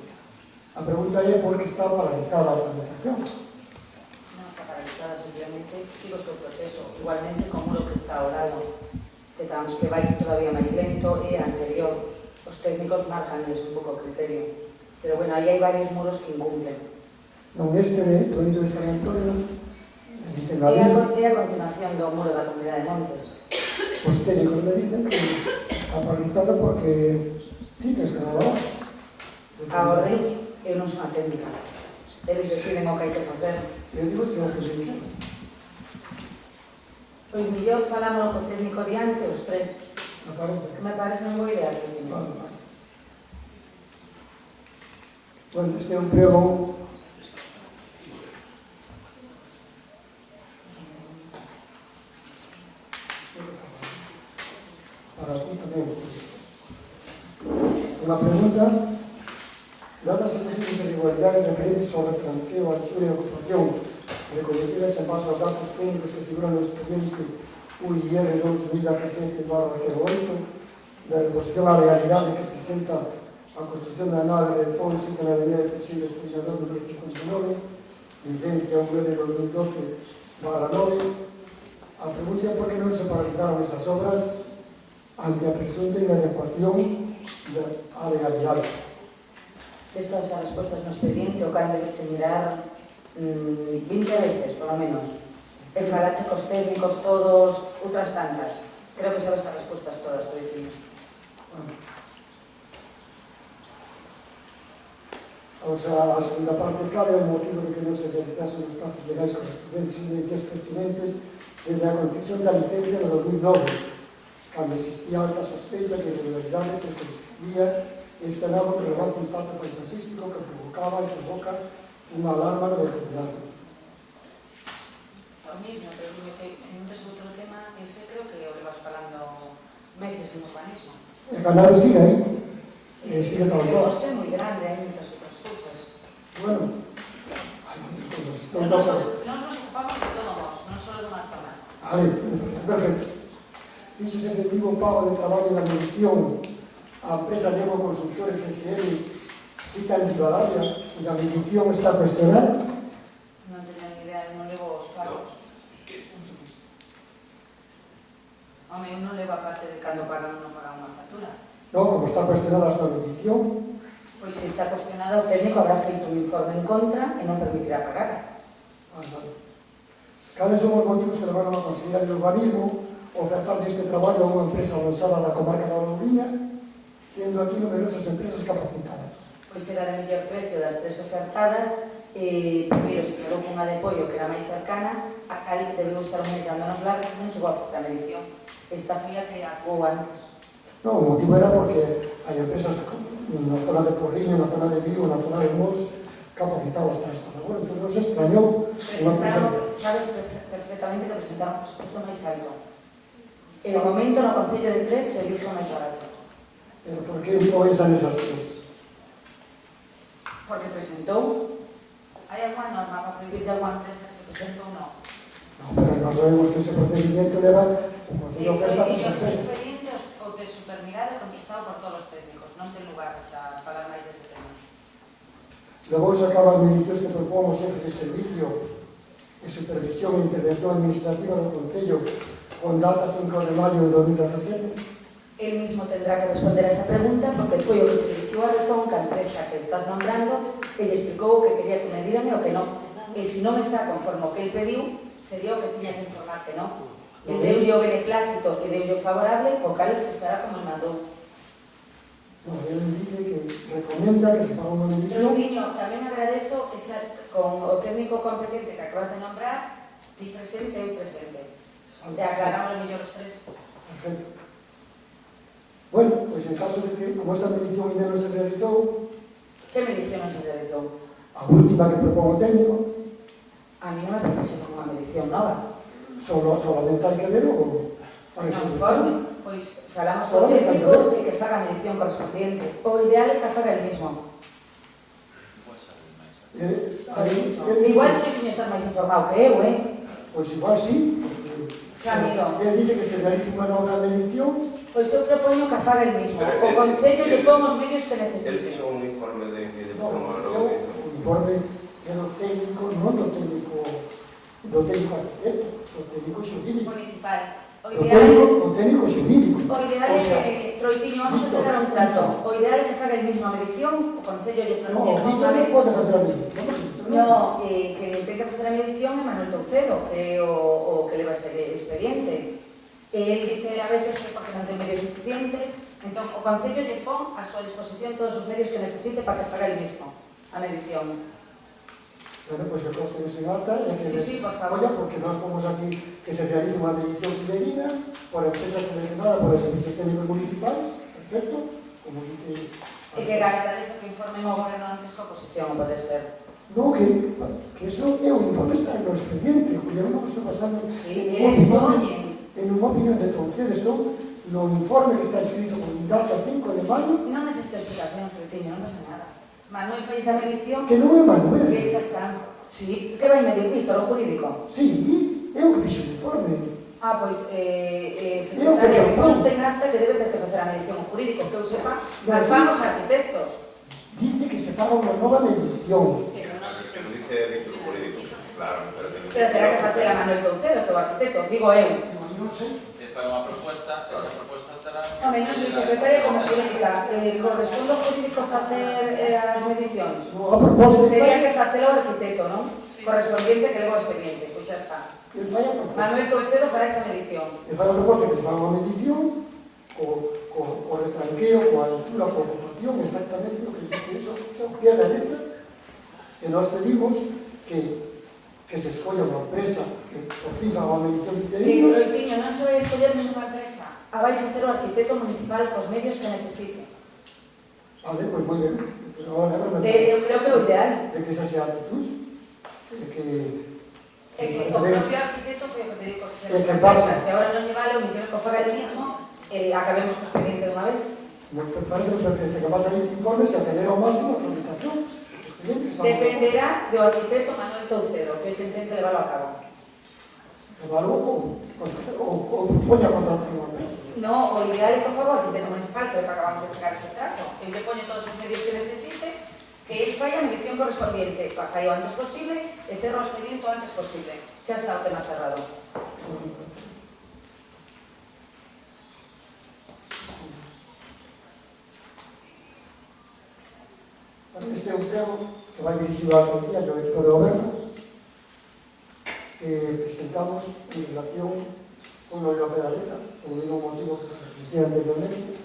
[SPEAKER 6] A pregunta é por que está paralizada a tramitación.
[SPEAKER 9] Non está paralizada, simplemente sigo o seu proceso, igualmente como o que está ao lado, que vai todavía máis lento e anterior. Os técnicos marcan un pouco o criterio, pero bueno, aí hai varios muros que incumplen.
[SPEAKER 6] Non este do hilo de San Antonio, dicen
[SPEAKER 9] E a continuación do muro da Comunidade de Montes.
[SPEAKER 6] Os técnicos me dicen que está paralizado porque tienes que dar abajo.
[SPEAKER 9] A orden, eu non son a técnica. Eles deciden o que hai que facer.
[SPEAKER 6] Eu digo que o que se dice.
[SPEAKER 9] Pois mellor falamos co técnico diante, os tres. Me parece unha boa idea que tiene.
[SPEAKER 6] Vale. Bueno, este é un prego para ti tamén. Unha pregunta: dadas as posibles irregularidades referentes ao retranqueo, altura e ocupación recoñecidas en base aos datos técnicos que figuran no expediente UIR 2017/08 da reposición á legalidade que presenta a construción da nave de Fonsi na avenida de Presillo Espinador número 59, licencia 9/2012/9. A pregunta é por que non se paralizaron esas obras ante a presunta inadecuación á legalidade.
[SPEAKER 9] Estas as respostas no expediente, o cal debe mirar 20 veces, por lo menos. E falache cos técnicos todos, outras tantas. Creo que sabes as respostas todas, estou dicindo.
[SPEAKER 6] A segunda parte, cal é o motivo de que non se realizasen os plazos legais correspondentes e medidas pertinentes desde a concesión da licencia no 2009, cando existía alta sospeita que en universidades se construía este nabo relevante impacto paisaxístico que provocaba e provoca unha alarma no vecindario.
[SPEAKER 9] O mismo, pero dime que se non tes outro tema, ese creo que o levas falando meses en urbanismo.
[SPEAKER 6] El canal sigue aí, sigue tal
[SPEAKER 9] Que
[SPEAKER 6] cual.
[SPEAKER 9] vos é moi grande, hai moitas outras cousas.
[SPEAKER 6] Bueno, hai moitas cousas.
[SPEAKER 9] Nos ocupamos de todo vos, non só dunha zona.
[SPEAKER 6] Vale, perfecto. Fixos efectivo o pago de traballo da medición a empresa Nemo Consultores SL, cita en Rivadavia, e a medición está cuestionada.
[SPEAKER 9] Non teño ni idea, non levo os pagos. Home, eu non levo a parte de cando pagan ou non pagan unha factura.
[SPEAKER 6] Non, como está cuestionada a súa medición,
[SPEAKER 9] Pois se está cuestionado, o técnico habrá feito un informe en contra e non permitirá pagar.
[SPEAKER 6] vale. Cales son os motivos que levaron a considerar o urbanismo ofertar este traballo a unha empresa avanzada da comarca da Lourinha, tendo aquí numerosas empresas capacitadas?
[SPEAKER 9] Pois era de mellor precio das tres ofertadas e primeiro se quedou cunha de Pollo que era máis cercana, a Cali que debeu estar un mes dándonos largos non chegou a facer a medición. Esta fía que actuou antes.
[SPEAKER 6] Non, o motivo era porque hai empresas na zona de Porriño, na zona de Vigo, na zona de Mos, capacitadas para esta labor. Entón, nos extrañou unha empresa...
[SPEAKER 9] Sabes perfectamente que presentaron o presupuesto máis alto. E de momento no Concello de Tres se elige o máis barato.
[SPEAKER 6] Pero por que entrou esa nesas tres?
[SPEAKER 9] Porque presentou. Hai alguna norma para prohibir de alguna empresa que se presente ou non?
[SPEAKER 6] Non, pero nós sabemos que ese procedimiento leva un concello de oferta a tres empresas.
[SPEAKER 9] Expedientes ou de supermirar e contestado por todos os técnicos. Non ten lugar a falar máis dese tema.
[SPEAKER 6] Logo sacaba as medicións que propón o xefe de servicio de supervisión e intervención administrativa do Concello con data 5 de maio de 2017.
[SPEAKER 9] Él mismo tendrá que responder a esa pregunta porque foi o que se dirixiu a razón que a empresa que estás nombrando e lle explicou que quería que me dirame o que non. E se non está conforme o que él pediu, sería o que tiña que informar que non. E deulle o beneplácito e deulle o favorable, o cal estará como el mandou.
[SPEAKER 6] No, él dice que recomenda que se pague unha medición.
[SPEAKER 9] Niño, tamén agradezo con o técnico competente que acabas de nombrar, ti presente e eu presente. E aclaramos mellor os tres.
[SPEAKER 6] Perfecto. Bueno, pois en caso de que, como esta medición ainda non se realizou,
[SPEAKER 9] Que medición non se realizou?
[SPEAKER 6] a última que propón o técnico,
[SPEAKER 9] A mí non me parece unha medición nova.
[SPEAKER 6] solamente hai que ver o a resolución.
[SPEAKER 9] Pois falamos co técnico e que faga a medición correspondiente. O ideal é que faga el mismo. Igual non tiña estar máis informado que eu,
[SPEAKER 6] Pois igual sí,
[SPEAKER 9] Camilo.
[SPEAKER 6] Él dice que se realice unha nova medición.
[SPEAKER 9] Pois eu propoño que faga el mismo. O Concello lle pon os medios que
[SPEAKER 3] Él
[SPEAKER 9] necesite.
[SPEAKER 3] fixo un informe de que
[SPEAKER 6] No, o informe é do técnico, non do técnico arquitecto, do técnico xurídico.
[SPEAKER 9] Municipal.
[SPEAKER 6] O técnico xurídico.
[SPEAKER 9] O ideal é que, Troitiño, vamos a chegar a un trato. O ideal é que faga el mismo a medición, o Concello lle
[SPEAKER 6] No,
[SPEAKER 9] plantea
[SPEAKER 6] Víctor non pode facer a medición.
[SPEAKER 9] No, que ten que facer a medición é Manuel Toucedo, que é o que leva ese expediente. Él dice a veces que porque non ten medios suficientes, entón o Concello lle pon a súa disposición todos os medios que necesite para que faga el mismo a medición.
[SPEAKER 6] Bueno, pois que conste ese acta e que
[SPEAKER 9] Sí, por favor.
[SPEAKER 6] apoya, porque nós pomos aquí que se realice unha medición fidedigna por empresa seleccionada por os servicios técnicos municipais, perfecto, como dice...
[SPEAKER 9] E que agradece que informen ao goberno antes que a oposición, pode ser.
[SPEAKER 6] No, que eso é un informe está no expediente, Julián, non estou pasando
[SPEAKER 9] Sí, eles poñen.
[SPEAKER 6] en unha opinión de Toucedo, estou no informe que está escrito con data 5 de maio,
[SPEAKER 9] Non necesito explicacións, Troitiño, non pasa nada. Manuel fai esa medición,
[SPEAKER 6] que non é Manuel.
[SPEAKER 9] que xa está. Sí, que vai medir Víctor, o jurídico?
[SPEAKER 6] Sí, é o que fixo o informe.
[SPEAKER 9] Ah, pois, secretaria, consta en acta que debe ter que facer a medición jurídico, que eu sepa, que fan os arquitectos.
[SPEAKER 6] Dice que se paga unha nova medición.
[SPEAKER 11] Que non dice Víctor jurídico, claro, pero que non...
[SPEAKER 9] Pero terá que facer a Manuel Toucedo, que é o arquitecto, digo eu.
[SPEAKER 6] Non sei.
[SPEAKER 10] Fai unha proposta, esa proposta terá...
[SPEAKER 9] Home, non sei, secretaria como jurídica, corresponde ao jurídico facer as medicións?
[SPEAKER 6] No, a proposta
[SPEAKER 9] Tería que facelo o arquitecto, non? Correspondiente que leva o expediente, pois xa está.
[SPEAKER 6] el fai a proposta.
[SPEAKER 9] Manuel Toucedo fará esa medición.
[SPEAKER 6] El fai a proposta que se paga unha medición co retranqueo, coa altura, coa ocupación, exactamente o que dice eso, o pie da letra, e nós pedimos que que se escolla unha empresa que por fin faga unha medición
[SPEAKER 9] E
[SPEAKER 6] fidedigna.
[SPEAKER 9] Roitiño, non se vai escoller unha empresa, a vai facer o arquitecto municipal cos medios que necesite.
[SPEAKER 6] Vale, pois moi ben. Pero ahora
[SPEAKER 9] Eu creo que é o ideal.
[SPEAKER 6] de que esa sea a actitud, de que
[SPEAKER 9] É que o propio arquitecto foi o que me dijo que se
[SPEAKER 6] É que
[SPEAKER 9] le
[SPEAKER 6] pasa.
[SPEAKER 9] empresa, se ahora non lle vale o millón que o paga el mismo, acabemos co expediente de unha vez.
[SPEAKER 6] me parece perfecto, que pasa aí informe se acelera ao máximo a tramitación.
[SPEAKER 9] Dependerá do arquitecto Manuel Toucedo, que é que intente levarlo a cabo.
[SPEAKER 6] Levarlo ou propoña contratar unha empresa.
[SPEAKER 9] No, o ideal é que faga o arquitecto municipal, que é o que acabamos de chegar ese trato. Eu lle poño todos os medios que necesite, que ele fai a medición correspondiente, fai o antes posible e cerra o expediente o antes posible. Xa está o tema cerrado.
[SPEAKER 6] Este é un prego que vai dirixido á alcaldía e ao equipo de goberno que presentamos en relación con o López da Letra, por o mismo motivo que dixía anteriormente,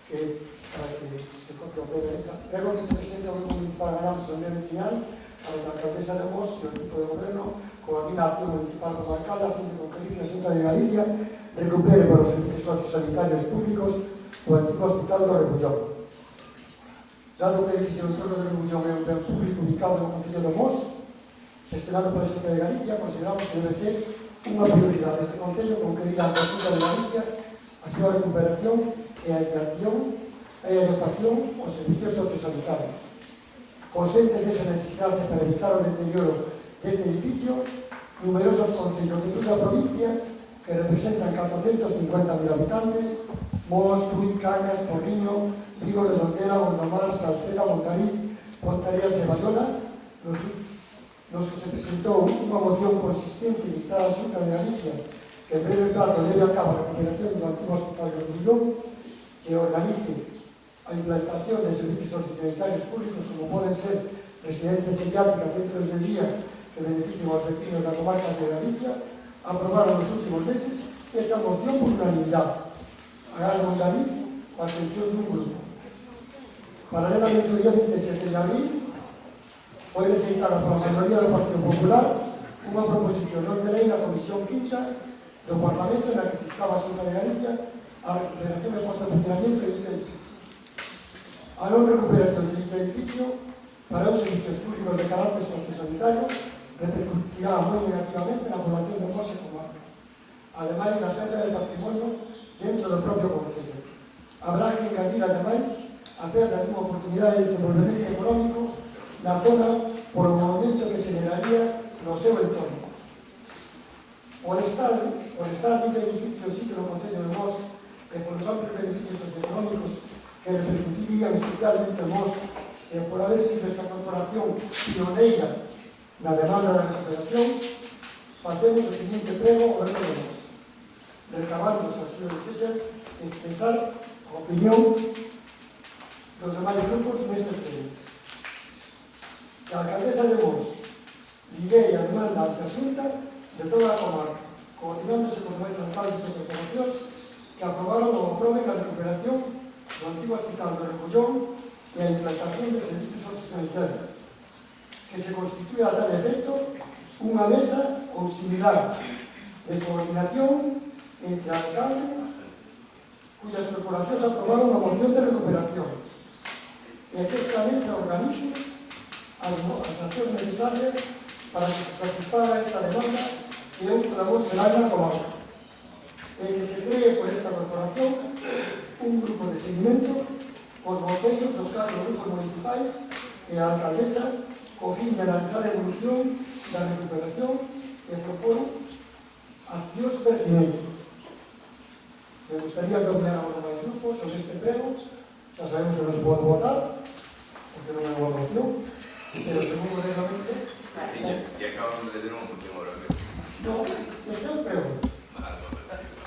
[SPEAKER 6] que para que se copie o López da Letra. Prego que se presente ao grupo municipal de Ganamos en Neve Final, para que a alcaldesa de Mos e o equipo de goberno coordina a acción municipal como alcalde a fin de conquerir que a Xunta de Galicia recupere para os servicios sociosanitarios públicos o antigo hospital do Rebullón. Dado que o edificio do Torno de Rebullón é un ben público ubicado no Concello de Mos, gestionado pola Xunta de Galicia, consideramos que debe ser unha prioridade deste Concello conquerir a Xunta de Galicia a súa recuperación e a adecuación aos servicios sociosanitarios. Conscientes desa necesidade para evitar o deterioro deste edificio, numerosos concellos do sur da provincia que representan 450.000 habitantes, Mos, Tui, Cañas, Porriño, Vigo, Redondela, Gondomar, Salceda, Montariz, Pontareas e Bayona, nos que se presentou unha moción consistente en instar a Xunta de Galicia que en breve plazo debe a cabo a recuperación do antigo hospital de Rebullón, que organice a implantación de servicios sociosanitarios públicos como poden ser residencias psiquiátricas centros de día que beneficien aos vecinos da comarca de Galicia, aprobaron nos últimos meses esta moción por unanimidade. Agás Montariz, coa atención dun grupo. Paralelamente, o día 27 de abril, foi presentada pola maioría do Partido Popular unha proposición non de lei na Comisión Quinta do Parlamento na que se instaba a Xunta de Galicia a recuperación e posta en funcionamento do edificio. A non recuperación do edificio para os servicios públicos de carácter sociosanitario repercutirá moi negativamente na población de Mos e comarca, ademais da perda de patrimonio dentro do propio Concello. Habrá que engadir, ademais, a perda dunha oportunidade de desenvolvemento económico na zona por o movimento que se generaría no seu entorno. Por estar dentro do edificio sitio no Concello de Mos e por os amplios beneficios socioeconómicos que repercutirían especialmente en Mos e por haber sido esta corporación pioneira na demanda da recuperación, facemos o seguinte prego ao goberno de Mos, recabando as accións de expresar a opinión dos demais grupos neste pleno. Que a alcaldesa de Mos lidere a demanda ante a Xunta de toda a comarca, coordinándose con demais alcaldes e corporacións que aprobaron ou aproben a recuperación do antigo hospital do Rebullón e a implantación de servicios sociosanitarios, que se constituye a tal efecto unha mesa ou similar de coordinación entre alcaldes cuyas corporacións aprobaron a moción de recuperación e que esta mesa organice as accións necesarias para que se satisfaga esta demanda que é un clamor serana comarca e que se cree por esta corporación un grupo de seguimento cos voceros dos 4 grupos municipais e a alcaldesa co fin de analizar a evolución da recuperación e propor accións pertinentes. Me gustaría que opináramos a máis grupos sobre este prego. Xa sabemos que non se pode votar porque non é unha moción, pero según o reglamento
[SPEAKER 11] E acabamos de ter un último hora.
[SPEAKER 6] no, este é o prego,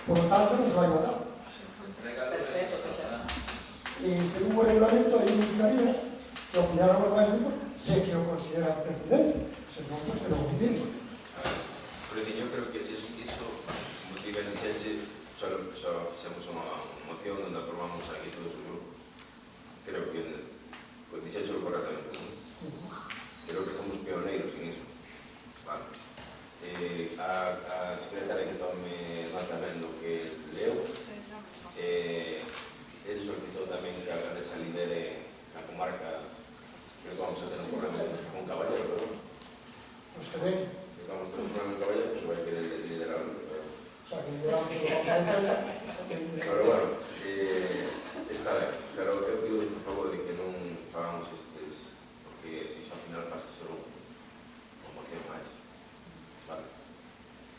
[SPEAKER 6] por lo tanto non se vai votar. E según o reglamento aí me gustaría que opináramos máis grupos se que o consideran pertinente, se non, pues se non opinimos.
[SPEAKER 11] Pero yo creo que iso motiva en xeche só fixemos unha moción onde aprobamos aquí todos os grupos. Creo que dixéchelo correctamente, non? Creo que somos pioneiros en iso. Vale. A secretaria que tome nota ben do que leu, ele solicitou tamén que a alcaldesa lidere na comarca que vamos a ter un problema con Caballero, pero
[SPEAKER 6] Os que ven,
[SPEAKER 11] vamos a ter un problema con Caballero, pues vai querer liderar.
[SPEAKER 6] o sea, que lideramos o
[SPEAKER 11] Pero bueno, está ben, pero eu pido por favor de que non pagamos estes, porque iso ao final pasa a ser unha moción máis. Vale.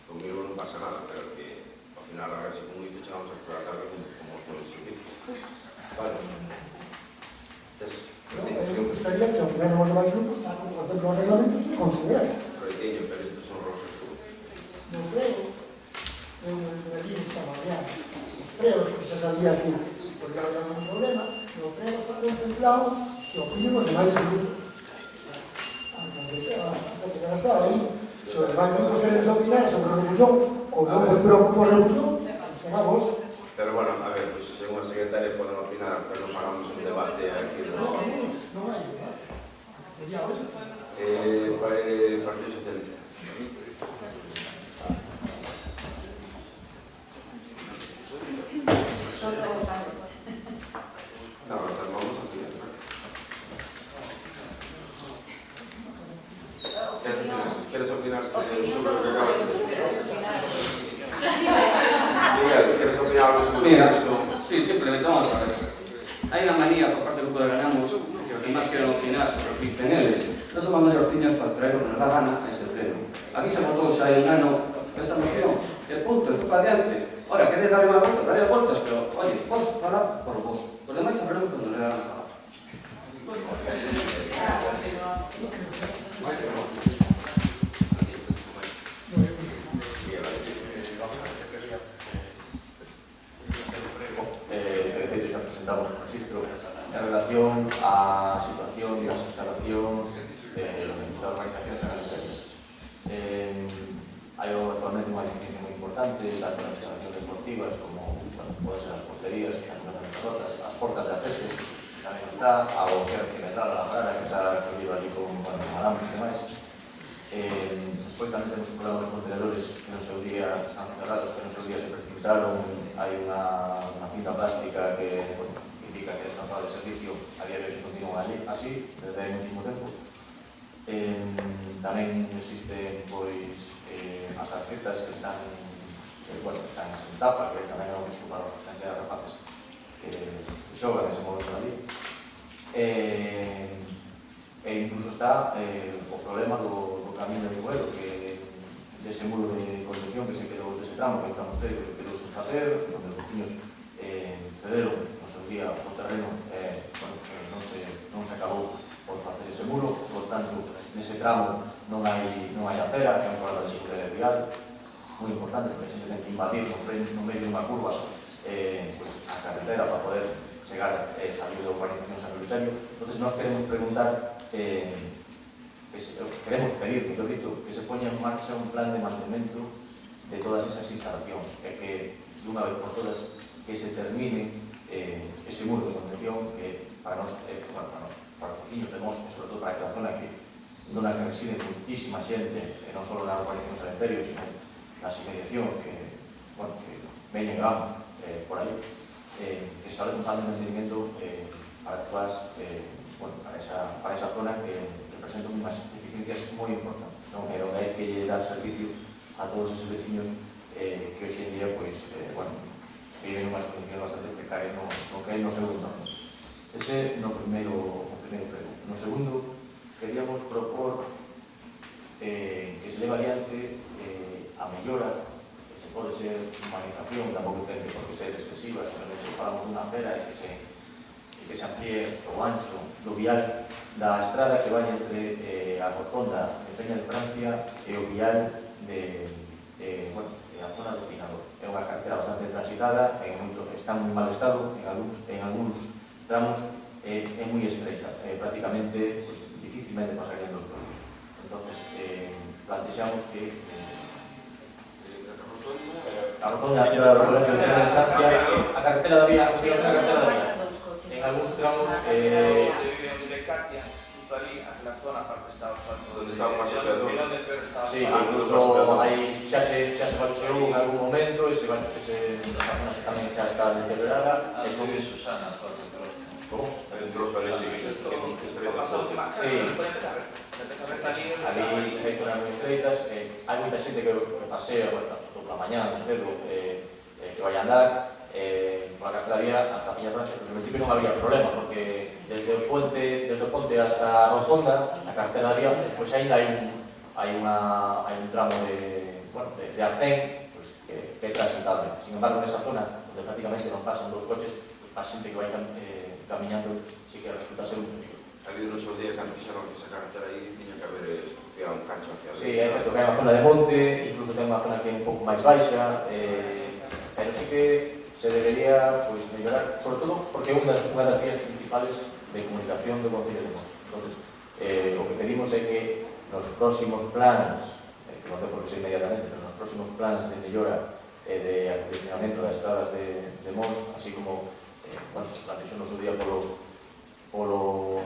[SPEAKER 11] Conmigo non pasa nada, pero que ao final a ver se con isto chegamos a tratar como moción de servicio. Vale.
[SPEAKER 6] eu gustaría que ao final os demais grupos, tal como facemos os reglamentos, se consideran.
[SPEAKER 11] Proiteño, pero estos son rosas tú.
[SPEAKER 6] No prego, eu allí estaba allá, os pregos que se sabía que podía haber algún problema, no prego está contemplado que opinen os demais grupos. Hasta que ya está aí, se os demais grupos queredes opinar sobre a revolución ou non vos preocupa a revolución, será vos.
[SPEAKER 11] Pero bueno, a ver, pues según a secretaria poden opinar, pero non pagamos un debate aquí.
[SPEAKER 6] Non hai debate. Sería hoxe.
[SPEAKER 11] Partido Socialista. No, vamos a opinar. ¿Quieres opinar sobre lo que acaba de decir? Miguel, ¿quieres opinar sobre eso?
[SPEAKER 5] Sí, simplemente vamos a ver. Hay una manía por parte del grupo de Ganamos que los demás quieren opinar sobre lo que dicen ellos. No son mayorciños para traer lo que nos da gana a ese pleno. Aquí se votó ya el ano esta moción. El punto, fue para adelante. Ahora, queréis darle una vuelta, darle vueltas, pero oye, vos para por vos. Los demás sabrán cuando le dan la gana.
[SPEAKER 12] Presentamos un registro en relación á situación das instalacións da organización sanitaria. Hai actualmente unha definición moi importante tanto nas instalacións deportivas como pode ser as porterías que están completamente rotas, as portas de acceso tamén está, a boquera central, a la grada que está que viva ali con alambres e demais. Despois tamén temos un problema dos contenedores que no seu día están cerrados, que no seu día se precipitaron, hai unha cinta plástica que indica que é estampado de servicio, a día de hoxe continúan ali, así, desde hai muchísimo tempo. Tamén existen pois as tarjetas que están están en tapa, que tamén é un risco para os cantidades de rapaces que xogan e se moven por ali. E incluso está o problema do camiño de Buero, que dese muro de contención que se quedou dese tramo que estamos tendo, que quedou sin facer, onde os veciños cederon no seu día o terreno, non se acabou por facer ese muro, por tanto, nese tramo non hai acera, que é un problema de seguridade vial moi importante, porque se ten que invadir no medio dunha curva a carretera para poder chegar e salir da urbanización San Luterio. Entonces, nós queremos preguntar, queremos pedir, mellor dito, que se poña en marcha un plan de mantemento de todas esas instalacións e que, de unha vez por todas, que se termine ese muro de contención que para nós, para os veciños de Mos, e sobre todo para aquela zona que reside muchísima xente, e non só na urbanización San Luterio, sino nas inmediacións que veñen e van por aí, que se establece un plan de mantenimiento para esa zona que representa unhas deficiencias moi importantes, onde hai que dar servicio a todos esos veciños que hoxe en día viven unhas condicións bastante precarias no que é no seu entorno. Ese no primeiro pleno. No segundo, queríamos propor que se leva adiante a mellora, que se pode ser humanización, tampouco ten que por que ser excesiva, simplemente falamos dunha acera e que se amplíe o ancho do vial da estrada que vai entre a rotonda de Peña de Francia e o vial a zona do Pinador. É unha carretera bastante transitada, está en moi mal estado, en algúns tramos é moi estreita, prácticamente difícilmente pasarían dos coches. Entonces, plantexamos que a rotonda do Colegio de Francia, a carretera da vía, en algúns tramos
[SPEAKER 10] de Catia, justo ali, na zona parte estaba
[SPEAKER 11] donde estaba máis o peatón.
[SPEAKER 12] Sí, incluso xa se baixou en algún momento, esa zona tamén xa está deteriorada.
[SPEAKER 10] Eso é Susana, por el trozo.
[SPEAKER 12] Como?
[SPEAKER 11] El trozo ali sí, que está bien bastante.
[SPEAKER 12] Sí. Ali hai zonas moi estreitas, hai moita xente que pasea, pola mañá, cedo, que vai a andar pola cartelería hasta Piña Francia, pero en principio non habría problema, porque desde o ponte hasta a Rotonda, a cartelería, pois ainda hai un tramo de arcén que é transitable. Sin embargo, nesa zona, onde prácticamente non pasan dos coches, a xente que vai camiñando sí que resulta ser un peligro.
[SPEAKER 11] Ali nos os días que antes fixeron que esa carretera aí tiña que haber estudiado un cancho hacia
[SPEAKER 12] Sí, é certo que hai unha zona de monte, incluso ten unha zona que é un pouco máis baixa, pero sí que se debería mellorar, sobre todo porque é unha das vías principales de comunicación do Concello de Mos. Entonces, o que pedimos é que nos próximos planes, que non ten por que ser inmediatamente, pero nos próximos planes de mellora e de acondicionamento das estradas de Mos, así como se plantexou no seu día polo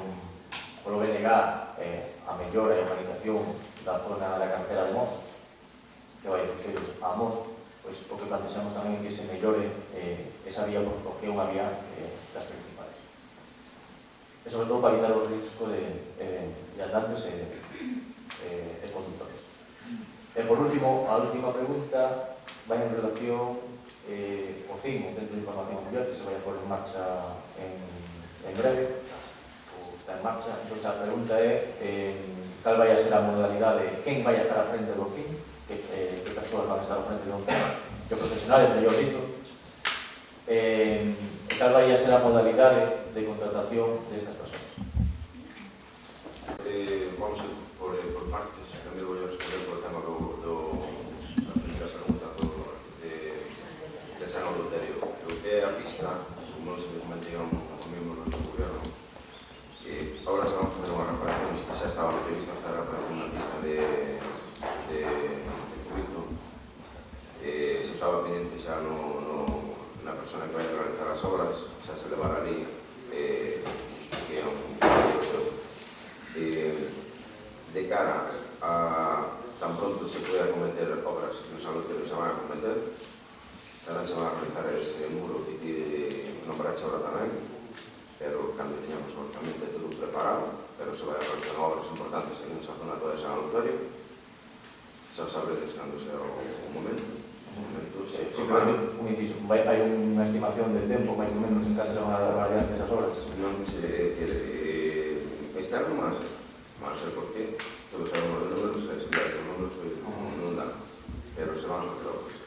[SPEAKER 12] BNG a mellora e a organización da zona da carretera de Mos, que vai de Cruxeiros a Mos, pois o que plantexamos tamén é que se mellore esa vía porque é unha vía das principales. E sobre todo para evitar o risco de andantes e conductores. E por último, a última pregunta vai en relación ao CIM, o Centro de Información Mundial, que se vai a pôr en marcha en breve, está en marcha. Entón, a pregunta é cal vai a ser a modalidade, quen vai a estar a frente do CIM, que persoas van a estar a frente do CIM, que profesionales, mellor dito, cal vai a ser a modalidade de contratación destas persoas.
[SPEAKER 11] Vamos a ir por partes. Primeiro vou a responder por o tema da primeira pregunta de San Oloterio. O que é a pista, como se me comentei a un miembro do goberno, agora se van a fazer unha reparación, que xa estaba prevista fazer a reparación na pista de Fubito. Se estaba pendiente xa na persona que vai a realizar as obras, xa se levará ali, que é un de cara a tan pronto se pueda cometer obras que nos aloteros se van a cometer, ahora se van a realizar ese muro que pide nombrar ahora tamén, pero cando teñamos orzamento todo preparado, pero se vai a realizar obras importantes en esa zona toda esa aloterio, xa sabredes cando sea o momento.
[SPEAKER 12] Simplemente un inciso, hai unha estimación de tempo máis ou menos en canto van a realizar esas obras?
[SPEAKER 11] Non se decir, externo máis ser porque todos sabemos os números, se enviar os números non dan, pero se van a fazer obras,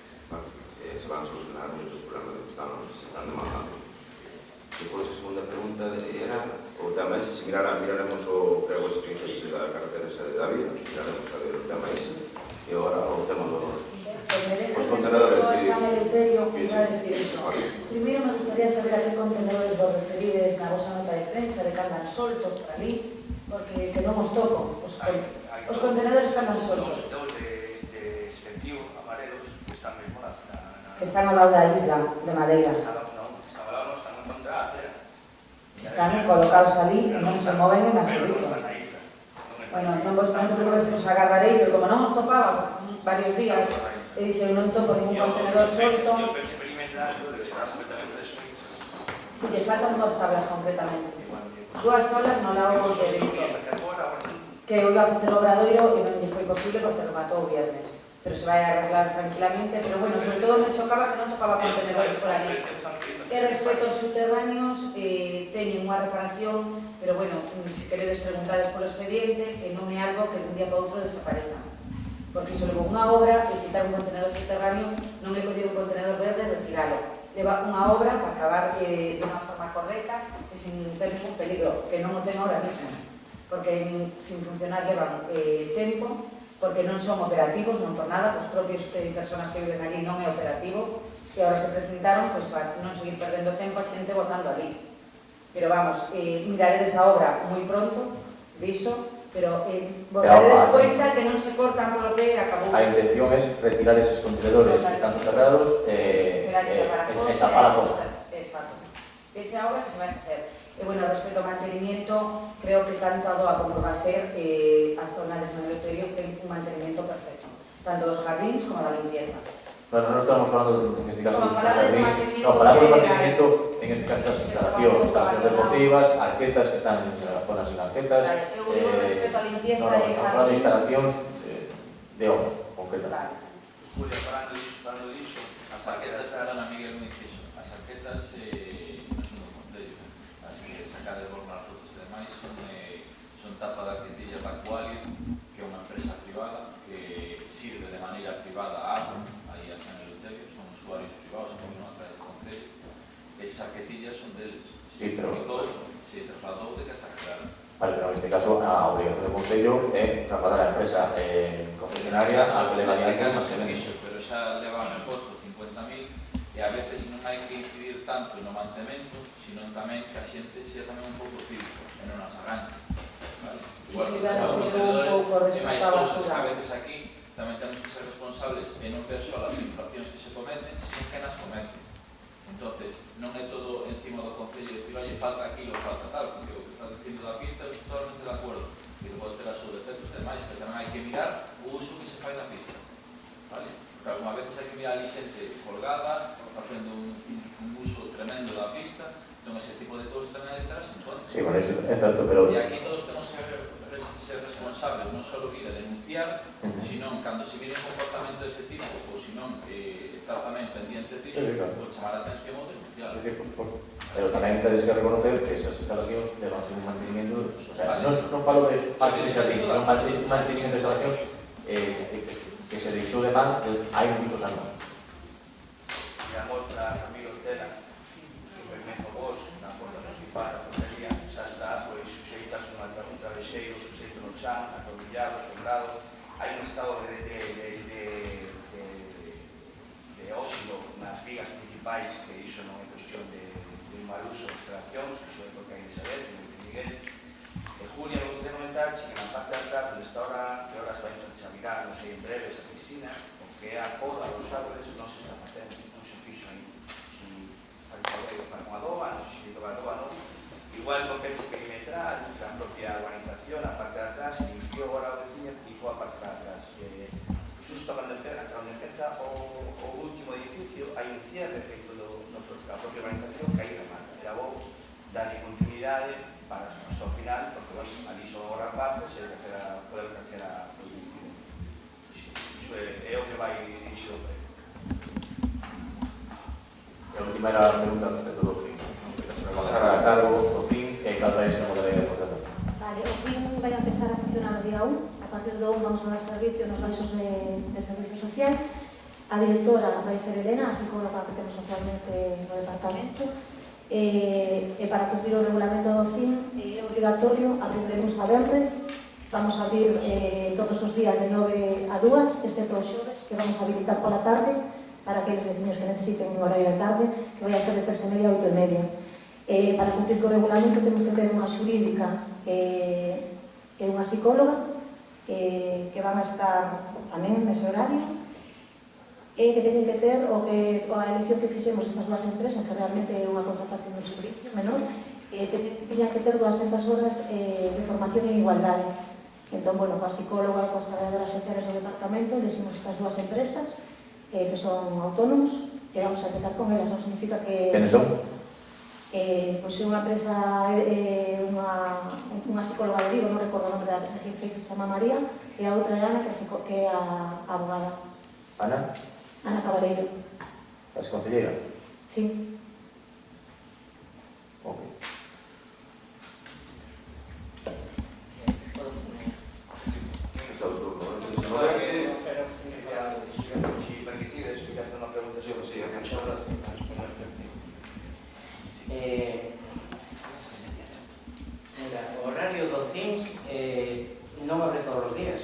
[SPEAKER 11] se van a solucionar moitos problemas que se están demandando. Depois a segunda pregunta era o tema ese, se miraremos o creo que se experiencia da carretera esa de David, miraremos a ver o tema ese, e agora o tema dos contenedores que...
[SPEAKER 9] Primeiro me gustaría saber a que contenedores vos referides na vosa nota de prensa de que andan soltos por ali, porque que non os toco. Os contenedores que andan soltos.
[SPEAKER 13] Dos de efectivo, amarelos, que están mesmo na...
[SPEAKER 9] Que están ao lado da isla de Madeira.
[SPEAKER 13] Están ao lado, están en contra a acera.
[SPEAKER 9] Están colocados ali e non se moven en absoluto. Bueno, non te preocupes que os agarrarei, pero como non os topaba varios días, e dixe, non topo ningún contenedor solto. Si lle faltan 2 tablas concretamente. 2 tablas no lago de Víctor, que eu iba a facer o obradoiro e non lle foi posible porque rematou o viernes. Pero se vai a arreglar tranquilamente, pero bueno, sobre todo me chocaba que non topaba contenedores por ali. E respecto aos subterráneos, teñen unha reparación, pero bueno, se queredes preguntades polo expediente, e non é algo que de un día para outro desapareza. Porque iso levou unha obra, e quitar un contenedor subterráneo non é coller un contenedor verde e retiralo. Leva unha obra para acabar de unha forma correcta e sin ter ningún peligro, que non o ten ahora mesmo. Porque sin funcionar levan tempo, porque non son operativos, non por nada, os propios personas que viven ali non é operativo, e agora se presentaron para non seguir perdendo tempo a xente votando ali. Pero vamos, miraredes a obra moi pronto, diso, pero vos daredes cuenta que non se cortan polo que acabou.
[SPEAKER 12] A intención é retirar eses contenedores que están soterrados e tapar a costa.
[SPEAKER 9] Exacto. Esa obra que se vai a facer. E, bueno, respecto ao mantenimiento, creo que tanto a DOA como va a ser a zona de San Eleuterio ten un mantenimiento perfecto, tanto dos jardines como da limpieza.
[SPEAKER 12] Bueno, non estamos falando, en este caso,
[SPEAKER 9] Como
[SPEAKER 12] dos
[SPEAKER 9] falades de
[SPEAKER 12] jardines,
[SPEAKER 9] mantenimiento
[SPEAKER 12] no, falamos de
[SPEAKER 9] general.
[SPEAKER 12] mantenimiento, en este caso, das instalacións deportivas, arquetas que están en las zonas sin arquetas,
[SPEAKER 9] Eu digo respecto a limpieza
[SPEAKER 12] no,
[SPEAKER 9] e
[SPEAKER 12] estamos falando de
[SPEAKER 9] jardines.
[SPEAKER 12] instalacións de obra, concreta.
[SPEAKER 9] Vale.
[SPEAKER 10] Julia, falando diso, as arquetas, perdona Miguel, me dixo, as arquetas non son do Concello, as que sacades vos nas fotos e demais son tapa de arquetilla da Aqualia, que é unha empresa privada que sirve de maneira privada a agua, aí a San Eleuterio, son usuarios privados, como non a través do Concello, esas arquetillas son deles.
[SPEAKER 12] Sí, pero...
[SPEAKER 10] Se trasladou de que se arreglaron.
[SPEAKER 12] Vale, pero en este caso a obligación do Concello é trasladar a empresa concesionaria a que levaría que mantenimiento.
[SPEAKER 10] Pero xa levan el posto 50.000 e a veces non hai que incidir tanto no mantemento, sino tamén que a xente sea tamén un pouco cívico e non as arranque. Vale? Igual que os contenedores e máis cousas que a veces aquí tamén temos que ser responsables e non ver só as infraccións que se cometen, sino que nas cometen. Entonces, non é todo encima do Concello decir, oye, falta aquilo, falta tal, porque o que estás dicindo da pista eu estou totalmente de acordo, que pode ter a súa defectos e demais, pero tamén hai que mirar o uso que se fai da pista. Vale? Porque algumas veces hai que mirar ali xente colgada, facendo un uso tremendo da pista, entón ese tipo de cousas tamén hai detrás en contra.
[SPEAKER 12] Sí, bueno, eso é certo, pero...
[SPEAKER 10] E aquí todos temos que ser responsables, non só ir a denunciar, sino cando se mire un comportamento dese tipo, ou senón estar tamén pendiente disso, ou chamar a atención ou denunciar.
[SPEAKER 12] Sí, por suposto. Pero tamén tedes que reconocer que esas instalacións levan sin un mantenimiento, o sea, non falo de parques e xardíns, sino un mantenimiento de instalacións que se deixou de mans hai muitos anos.
[SPEAKER 13] E a mostra Camilo Tela, que movimento vos, na porta municipal, a portería, xa está suxeita a un travesseiro, suxeito no chan, atornillado, soldado, hai un estado de óxido nas vigas principais, que iso non é cuestión de un mal uso de instalacións, que iso é porque hai de saber, como dice Miguel. E Julia, vos de comentar que na parte de atrás, onde está ahora, que ahora se vai a chavirar, non sei, en breves, a piscina, o que é a poda dos árboles non se está facendo, non se fixo aí. Si para con a doa, non sei se toca a doa, non? Igual con pecho perimetral, a propia urbanización, a parte de atrás, se limpiou agora o veciño e ficou a parte de atrás. Justo cando empeza o último edificio, hai un cierre feito da propia urbanización que aí remata. Era bo darle continuidade para hasta o final, porque bueno, ali son os rapaces e poder calquera edificio. Iso é o que vai dirixido o proyecto.
[SPEAKER 12] A última era a pregunta respecto do fin. Pasar a cargo do fin e cada vez se modalidade de contrato.
[SPEAKER 14] Vale, o fin vai a empezar a funcionar o día 1. A partir do 1 vamos a dar servicio nos baixos de servicios sociais. A directora vai ser Elena, a psicóloga que temos actualmente no departamento. E para cumprir o regulamento do fin é obrigatorio abriremos a venres. Vamos a abrir todos os días de 9 a 2, excepto os xoves, que vamos a habilitar pola tarde para aqueles veciños que necesiten un horario de tarde, que vai a ser de 3:30 a 8:30. Para cumprir co regulamento temos que ter unha xurídica e unha psicóloga que van a estar tamén nese horario e que teñen que ter a elección que fixemos estas dúas empresas, que realmente é unha contratación de servicios menor, teñan que ter 200 horas de formación en igualdade. Entón, bueno, coa psicóloga, coas traballadoras sociales do departamento, elegimos estas dúas empresas que son autónomos, que vamos a empezar con elas, non significa que...
[SPEAKER 12] Quenes son?
[SPEAKER 14] Pois é unha empresa, unha psicóloga de Vigo, non recordo o nome da empresa, sei que se chama María, e a outra é Ana, que é a abogada.
[SPEAKER 12] Ana?
[SPEAKER 14] Ana Cabaleiro.
[SPEAKER 12] Es concelleira?
[SPEAKER 14] Sí.
[SPEAKER 12] Ok. Está o turno, non?
[SPEAKER 13] Si permitides, voy a hacer una pregunta sobre si
[SPEAKER 15] mira, o horario do CIN non abre todos os días.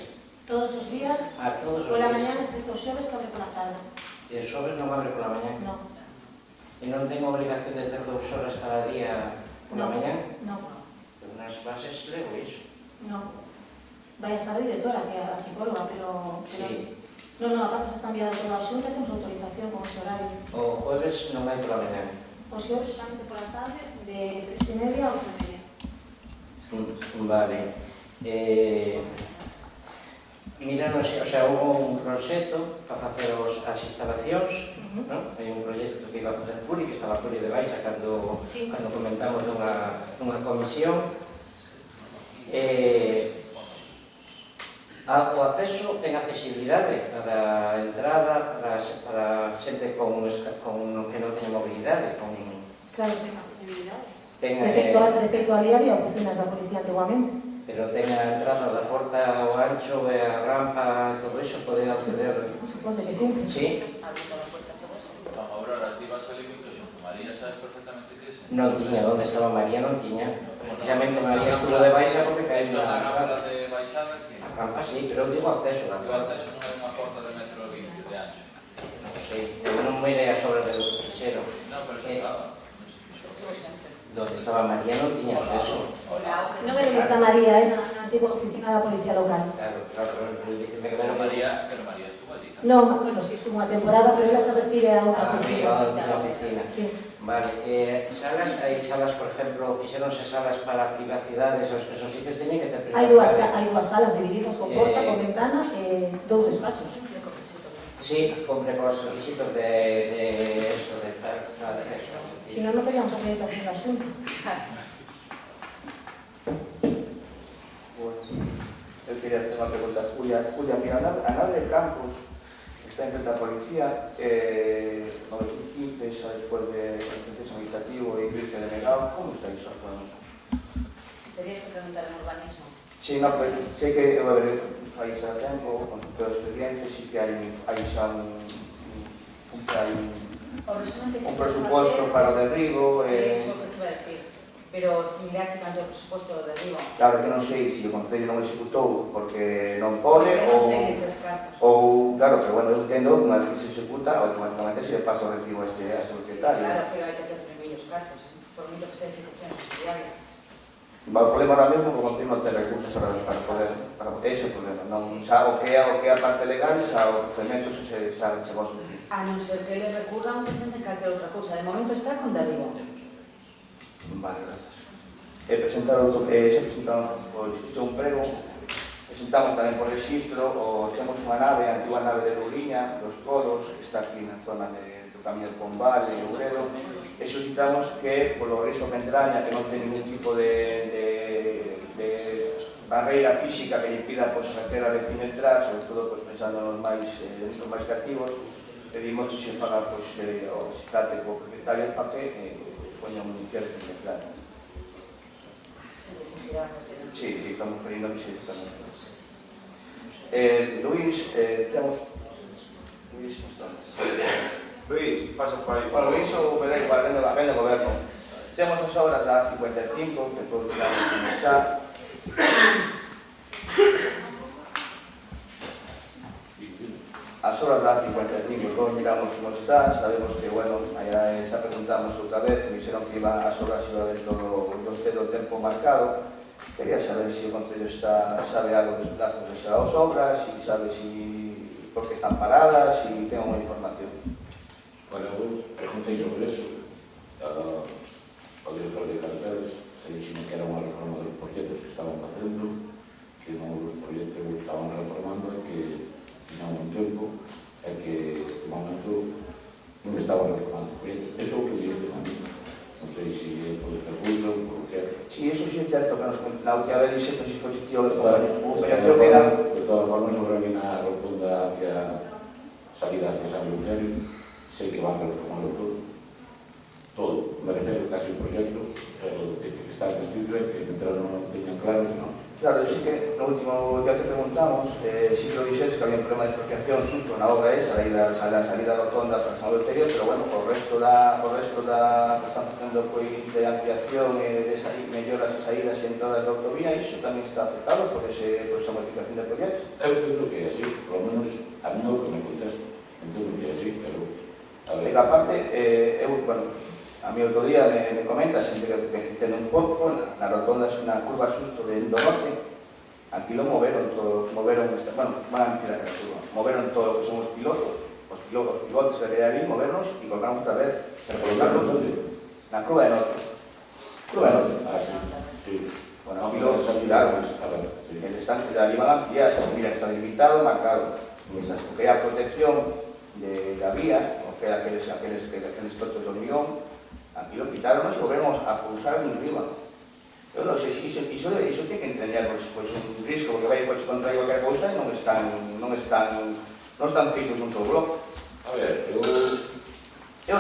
[SPEAKER 14] Todos os días, pola mañá, excepto os xoves, que abre pola tarde.
[SPEAKER 15] E os xoves non abre pola mañá?
[SPEAKER 14] Non.
[SPEAKER 15] E non ten obligación de ter 2 horas cada día pola mañá?
[SPEAKER 14] Non.
[SPEAKER 15] Pero nas bases levo iso.
[SPEAKER 14] Non. Vai a estar a directora, que é a psicóloga, pero...
[SPEAKER 15] Sí.
[SPEAKER 14] Non, aparte se está enviado toda a xunta, temos autorización con ese horario.
[SPEAKER 15] O jueves non hai pola mañá.
[SPEAKER 14] O xoves
[SPEAKER 8] solamente por la tarde,
[SPEAKER 14] de 3:30 a
[SPEAKER 8] 8:30.
[SPEAKER 15] Vale. Miranos, o sea, hubo un proxecto para facer as instalacións, non? Hai un proxecto que iba a facer Puri, que estaba Puri de Baixa cando comentamos nunha comisión. O acceso ten accesibilidade para a entrada, para xente que non teña mobilidade.
[SPEAKER 14] Claro,
[SPEAKER 8] Ten accesibilidade.
[SPEAKER 14] de feito ali había oficinas da policía antiguamente.
[SPEAKER 15] Pero ten a entrada da porta ao ancho e a rampa, todo iso pode acceder.
[SPEAKER 14] Supose que cumple.
[SPEAKER 15] Sí.
[SPEAKER 10] Aurora, ti vas ali moito xunto. María, sabes perfectamente que é?
[SPEAKER 15] Non tiña, onde estaba María non tiña. Precisamente María estuvo de baixa porque cae
[SPEAKER 10] na
[SPEAKER 15] na
[SPEAKER 10] rampa de baixada que...
[SPEAKER 15] A rampa sí, pero eu digo acceso da
[SPEAKER 10] O acceso non é unha porta de metro 20 de ancho.
[SPEAKER 15] Non sei, eu non mirei as obras do fixero.
[SPEAKER 10] Non, pero xa estaba.
[SPEAKER 15] Donde estaba María non tiña acceso.
[SPEAKER 14] Non é onde está María, na antigua oficina da policía local.
[SPEAKER 15] Claro, pero dicime que
[SPEAKER 10] Pero María estuvo allí.
[SPEAKER 14] Non, bueno, si estuvo unha temporada, pero ela se refire a outra
[SPEAKER 15] arriba
[SPEAKER 14] oficina.
[SPEAKER 15] da oficina.
[SPEAKER 14] Sí.
[SPEAKER 15] Vale, hai salas, por exemplo, fixeronse salas para privacidades, os que son sitios teñen que ter
[SPEAKER 14] Hai dúas
[SPEAKER 15] privacidade.
[SPEAKER 14] salas divididas con porta, con ventana e 2 despachos.
[SPEAKER 15] Sí, cumple con os requisitos de tal, nada de eso.
[SPEAKER 14] Si non, non teríamos acreditación da Xunta.
[SPEAKER 3] Eu quería hacer unha pregunta a Julia. Julia, mira, a nave de campus está en frente da policía, 915, xa despois de proceso habitativo e Virgen de Negado, como está iso actualmente?
[SPEAKER 9] Terías que preguntar en urbanismo.
[SPEAKER 3] Sí, no, pues, sei que eu a ver, fai xa tempo, con todo expediente, sí que hai xa un presuposto para o derribo.
[SPEAKER 9] Eso que te iba a decir. Pero mirache canto o presuposto do derribo.
[SPEAKER 3] Claro que non sei se o Concello non executou porque non pode
[SPEAKER 9] ou
[SPEAKER 3] claro, pero bueno, eu entendo que unha vez que se executa automáticamente se le pasa o recibo a este secretario.
[SPEAKER 9] Claro, pero hai que ter primeiro os cartos, por moito que sea execución subsidiaria.
[SPEAKER 3] O problema ahora mesmo é que o Concello non ten recursos para poder, ese é o problema, non xa o que é a parte legal, xa o procedimento xa chegou a sufrir.
[SPEAKER 9] A non ser que le recurran que presenten calquera outra cousa. De momento está con derribo.
[SPEAKER 3] Vale, gracias. Xa presentamos un prego, presentamos tamén por registro, temos unha nave, a antigua nave de Lourinha, dos Codos, que está aquí na zona do Camiño de Pombal, de Ouredo, e solicitamos que, polo risco que entraña, que non ten ningún tipo de barreira física que lle impida meter a vecino entrar, sobre todo pensando nos máis cativos, pedimos que se faga o citate co propietario para que poña un cierto ejemplar. Sí, estamos pedindo que se exactamente. Luís, temos... Luís,
[SPEAKER 11] Luís, pasa por aí.
[SPEAKER 3] Bueno, Luís ou Belén de Goberno. Temos as obras da 55, que todos sabemos como está. As obras da 55, todos miramos como está, sabemos que, bueno, xa preguntamos outra vez, me dixeron que as obras iba a haber todo o tempo marcado. Quería saber se o Concello sabe algo dos plazos das obras, se sabe por que están paradas, se ten unha información.
[SPEAKER 16] Bueno, eu preguntei sobre eso ao director de carreteras, e dixeme que era unha reforma dos proxectos que estaban facendo, que non os proxectos que estaban reformando e que tiñan un tempo e que de momento non estaban reformando proxectos. Eso é o que me dicen a mí. Non sei se é por el recurso ou por que.
[SPEAKER 3] Si, eso sí é certo que nos na última vez dixe que o dispositivo
[SPEAKER 16] de todas formas, sobre a mina rotonda hacia salida hacia San Eugenio, sei que van reformando todo, me refero casi un proxecto, pero dice que está difícil e que mientras non teñan claro, non.
[SPEAKER 3] Claro, sí que no último día te preguntamos, sí que lo dixes que había un problema de expropiación xusto na obra esa, a salida rotonda para San Eugenio, pero bueno, o resto da que están facendo de ampliación e de melloras e saídas en toda a autovía, iso tamén está afectado por esa modificación de proxecto.
[SPEAKER 16] Eu entendo que é así, por lo menos a mí o que me contesta, entendo que é así, pero
[SPEAKER 3] E a parte, a mí outro día me comenta xente que ten un pouco, na rotonda é unha curva xusto do norte, aquí lo moveron todo, van a ampliar a curva, moveron todo o que son os pilotos, os pivotes que había ali, movernos e colgamos outra vez.
[SPEAKER 16] Pero colocaron onde?
[SPEAKER 3] limitaron e volvemos a pousar en riba. Eu non sei, iso ten que entender pois, un risco, porque vai coche contra qualquer cousa e non están fixos un só bloco.
[SPEAKER 16] A ver,
[SPEAKER 3] eu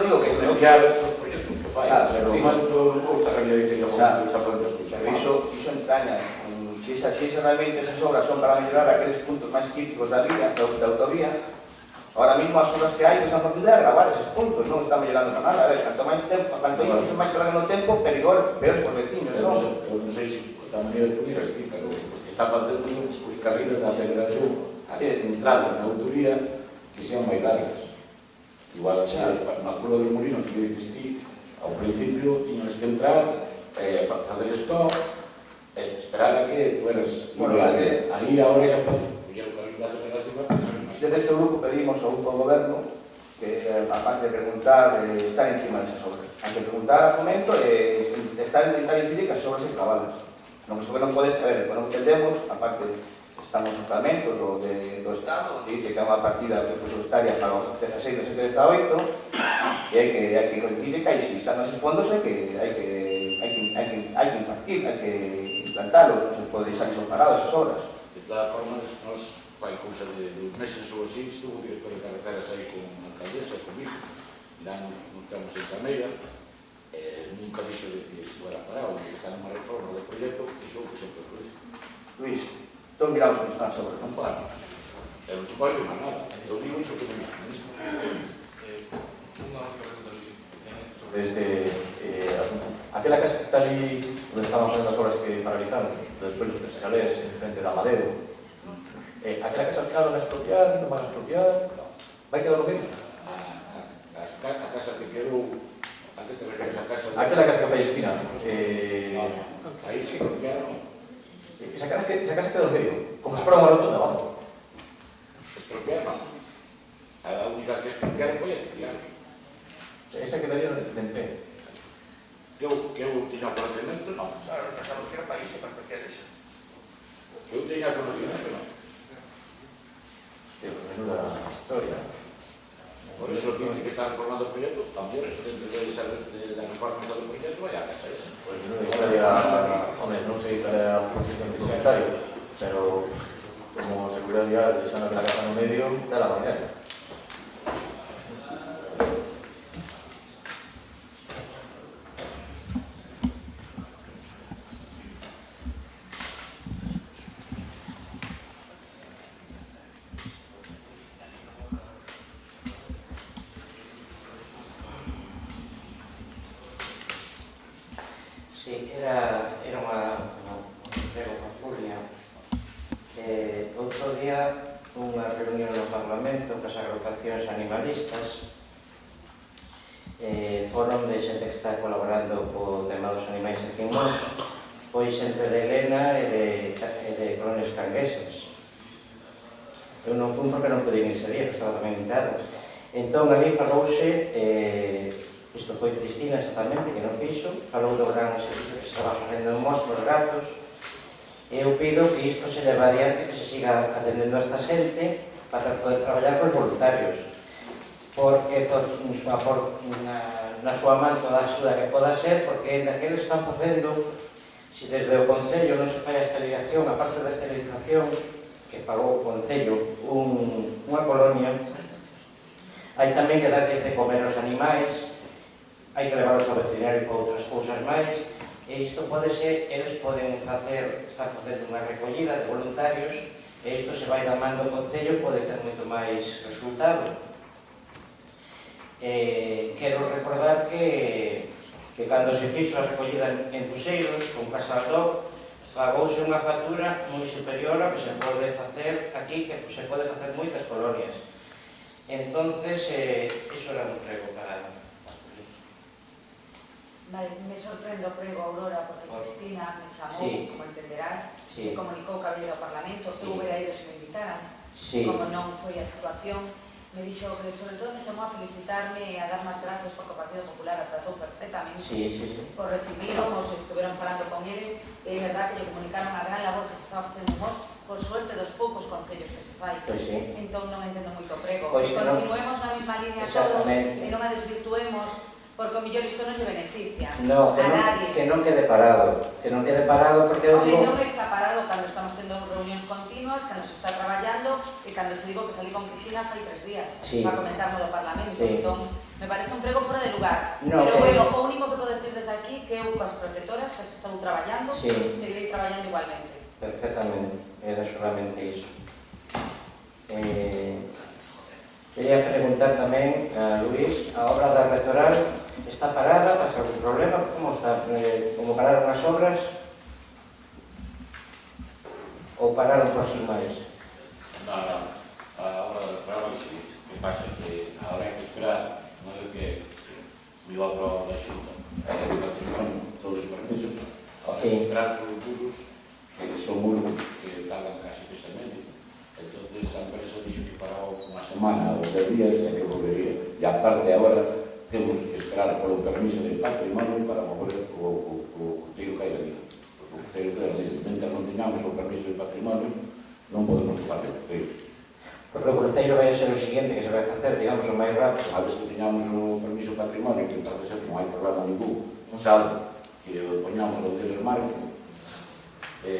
[SPEAKER 3] digo que
[SPEAKER 16] ya os proxectos que fai, pero o manto gusta que había dicho que está podendo escuchar.
[SPEAKER 3] Iso entraña, se realmente esas obras son para mellorar aqueles puntos máis críticos da vía, da autovía, ahora mismo as obras que hai que están facendo é agravar eses puntos, non están mellorando para nada. A ver, canto máis tempo, canto isto máis se larga no tempo, peores por vecinos, non?
[SPEAKER 16] Eu non sei se tamén o pudieras decir, pero está faltando os carriles da aceleración, as entradas na autovía, que sean máis largas. Igual, na curva dos Molinos, que dices ti, ao principio tiñas que entrar, facer stop, esperar a que tú eres libre. Aí agora xa pode coller o carril da aceleración.
[SPEAKER 3] Desde este grupo pedimos ao grupo do goberno que, aparte de preguntar, estar encima desas obras. Hai que preguntar a Fomento e intentar incidir que as obras se clavalas. Non que non pode saber, non entendemos, aparte estamos no orzamento do Estado, onde dice que é unha partida presupuestaria para o 16, 17, 18, e hai que coincide que se están esos fondos hai que impartir, hai que implantalos, non se pode deixar iso parado, esas obras.
[SPEAKER 16] De todas formas, nos fai cousa de 2 meses ou así, estuvo o director de carreteras aí con a alcaldesa, comigo, miramos nos tramos en Cameira, nunca dixo de que fuera parado, que está nunha reforma do proxecto, iso que sempre foi.
[SPEAKER 3] Luís, entón miramos que están sobre, non paro.
[SPEAKER 16] Eu non se pode firmar nada, eu digo iso que non é.
[SPEAKER 5] Unha outra pregunta, Luís,
[SPEAKER 12] sobre este asunto. Aquela casa que está ali, onde estaban facendo as obras que paralizaron, despois dos tres calés, en frente da Amadeo, aquela casa al final van a expropiar, non van a expropiar, vai quedar no medio?
[SPEAKER 16] A casa que quedou, a que te refieres a casa?
[SPEAKER 12] Aquela casa que fai esquina.
[SPEAKER 16] Aí sí, expropiaron.
[SPEAKER 12] Esa casa quedou no medio, como se fuera unha rotonda, vamos.
[SPEAKER 16] Expropiaron. A única que expropiaron foi a Titiana.
[SPEAKER 12] Esa quedaría en pé.
[SPEAKER 16] Que eu tiña conocimiento, non.
[SPEAKER 13] Claro, pensamos que era país e para que quedes.
[SPEAKER 16] Eu tiña conocimiento, non.
[SPEAKER 12] Hostia, menuda historia.
[SPEAKER 16] Por eso dice que están formando proyectos, también dentro de la reforma do proyecto, vaya a casa esa.
[SPEAKER 12] Pues menuda historia, hombre, non sei cal é a posición do comentario, pero como seguridade vial, deixando que la casa no medio, dá la mañana.
[SPEAKER 15] Sí, era unha Julia que outro día unha reunión no Parlamento cas agrupacións animalistas foron de xente que está colaborando co tema dos animais aquí en Mons, pois xente de Elena e de colonias canguesas. Eu non fui porque non pude ir ese día, que estaba tamén invitado. Entón, ali falouse isto foi Cristina exactamente, que non fixo, falou do gran servicio que se estaba facendo en Mos cos gatos, e eu pido que isto se leva adiante, que se siga atendendo a esta xente para poder traballar cos voluntarios, porque na súa man toda a axuda que poda ser, porque daqueles están facendo, se desde o Concello non se fai a esterilización, a parte da esterilización que pagou o Concello unha colonia, hai tamén que darles de comer aos animais, hai que levarlos ao veterinario para outras cousas máis, e isto pode ser, eles poden facer, están facendo unha recollida de voluntarios, e isto se vai damando ao Concello, pode ter moito máis resultado. Quero recordar que cando se fixo a recollida en Puseiros, con Casal Dog, pagouse unha factura moi superior a que se pode facer aquí, que se pode facer moitas colonias. Entonces, iso era un prego para...
[SPEAKER 9] Me sorprende o prego, Aurora, porque Cristina me chamou, como entenderás, me comunicou que había ido ao Parlamento, eu hubiera ido se me invitaran, como non foi a situación, me dixo que sobre todo me chamou a felicitarme e a dar máis gracias porque o Partido Popular a tratou perfectamente, por recibirnos, estuveron falando con eles, e é verdad que lle comunicaron a gran labor que se estaba facendo nós, por suerte dos poucos concellos que se fai, entón non entendo moito o prego, continuemos na mesma línea todos e non a desvirtuemos porque o mellor isto non lle beneficia
[SPEAKER 15] No,
[SPEAKER 9] a nadie.
[SPEAKER 15] que non quede parado. Que non quede parado porque eu digo...
[SPEAKER 9] Non está parado cando estamos tendo reunións continuas, cando se está traballando e cando te digo que salí con Cristina fai 3 días para comentarmo do Parlamento. Entón, me parece un prego fora de lugar. Pero, bueno, o único que podo decir desde aquí que eu coas protectoras que están traballando, seguirei traballando igualmente.
[SPEAKER 15] Perfectamente, era solamente iso. Quería preguntar tamén a Luís, a obra da Rectoral está parada, pasa algún problema? Como está? Como pararon as obras? Ou pararon por sin máis?
[SPEAKER 16] Non, a obra da Rectoral vai seguir. O que pasa que agora hai que esperar, non é que viu a prova da Xunta, o patrimonio, todos os permisos, agora hai que esperar por muros, que son muros que tardan casi precisamente. Entonces a empresa dixo que paraba unha semana ou 10 días e que volvería. E aparte agora temos que esperar polo permiso de patrimonio para mover o cuteiro que hai ali. Porque o cuteiro que hai ali, mentre non teñamos o permiso de patrimonio, non podemos ocupar o cuteiro.
[SPEAKER 15] Porque o cruceiro vai a ser o seguinte que se vai facer, digamos, o máis rápido.
[SPEAKER 16] A vez que teñamos o permiso de patrimonio, que parece ser que non hai problema ningún, un saldo, que o poñamos onde del marco,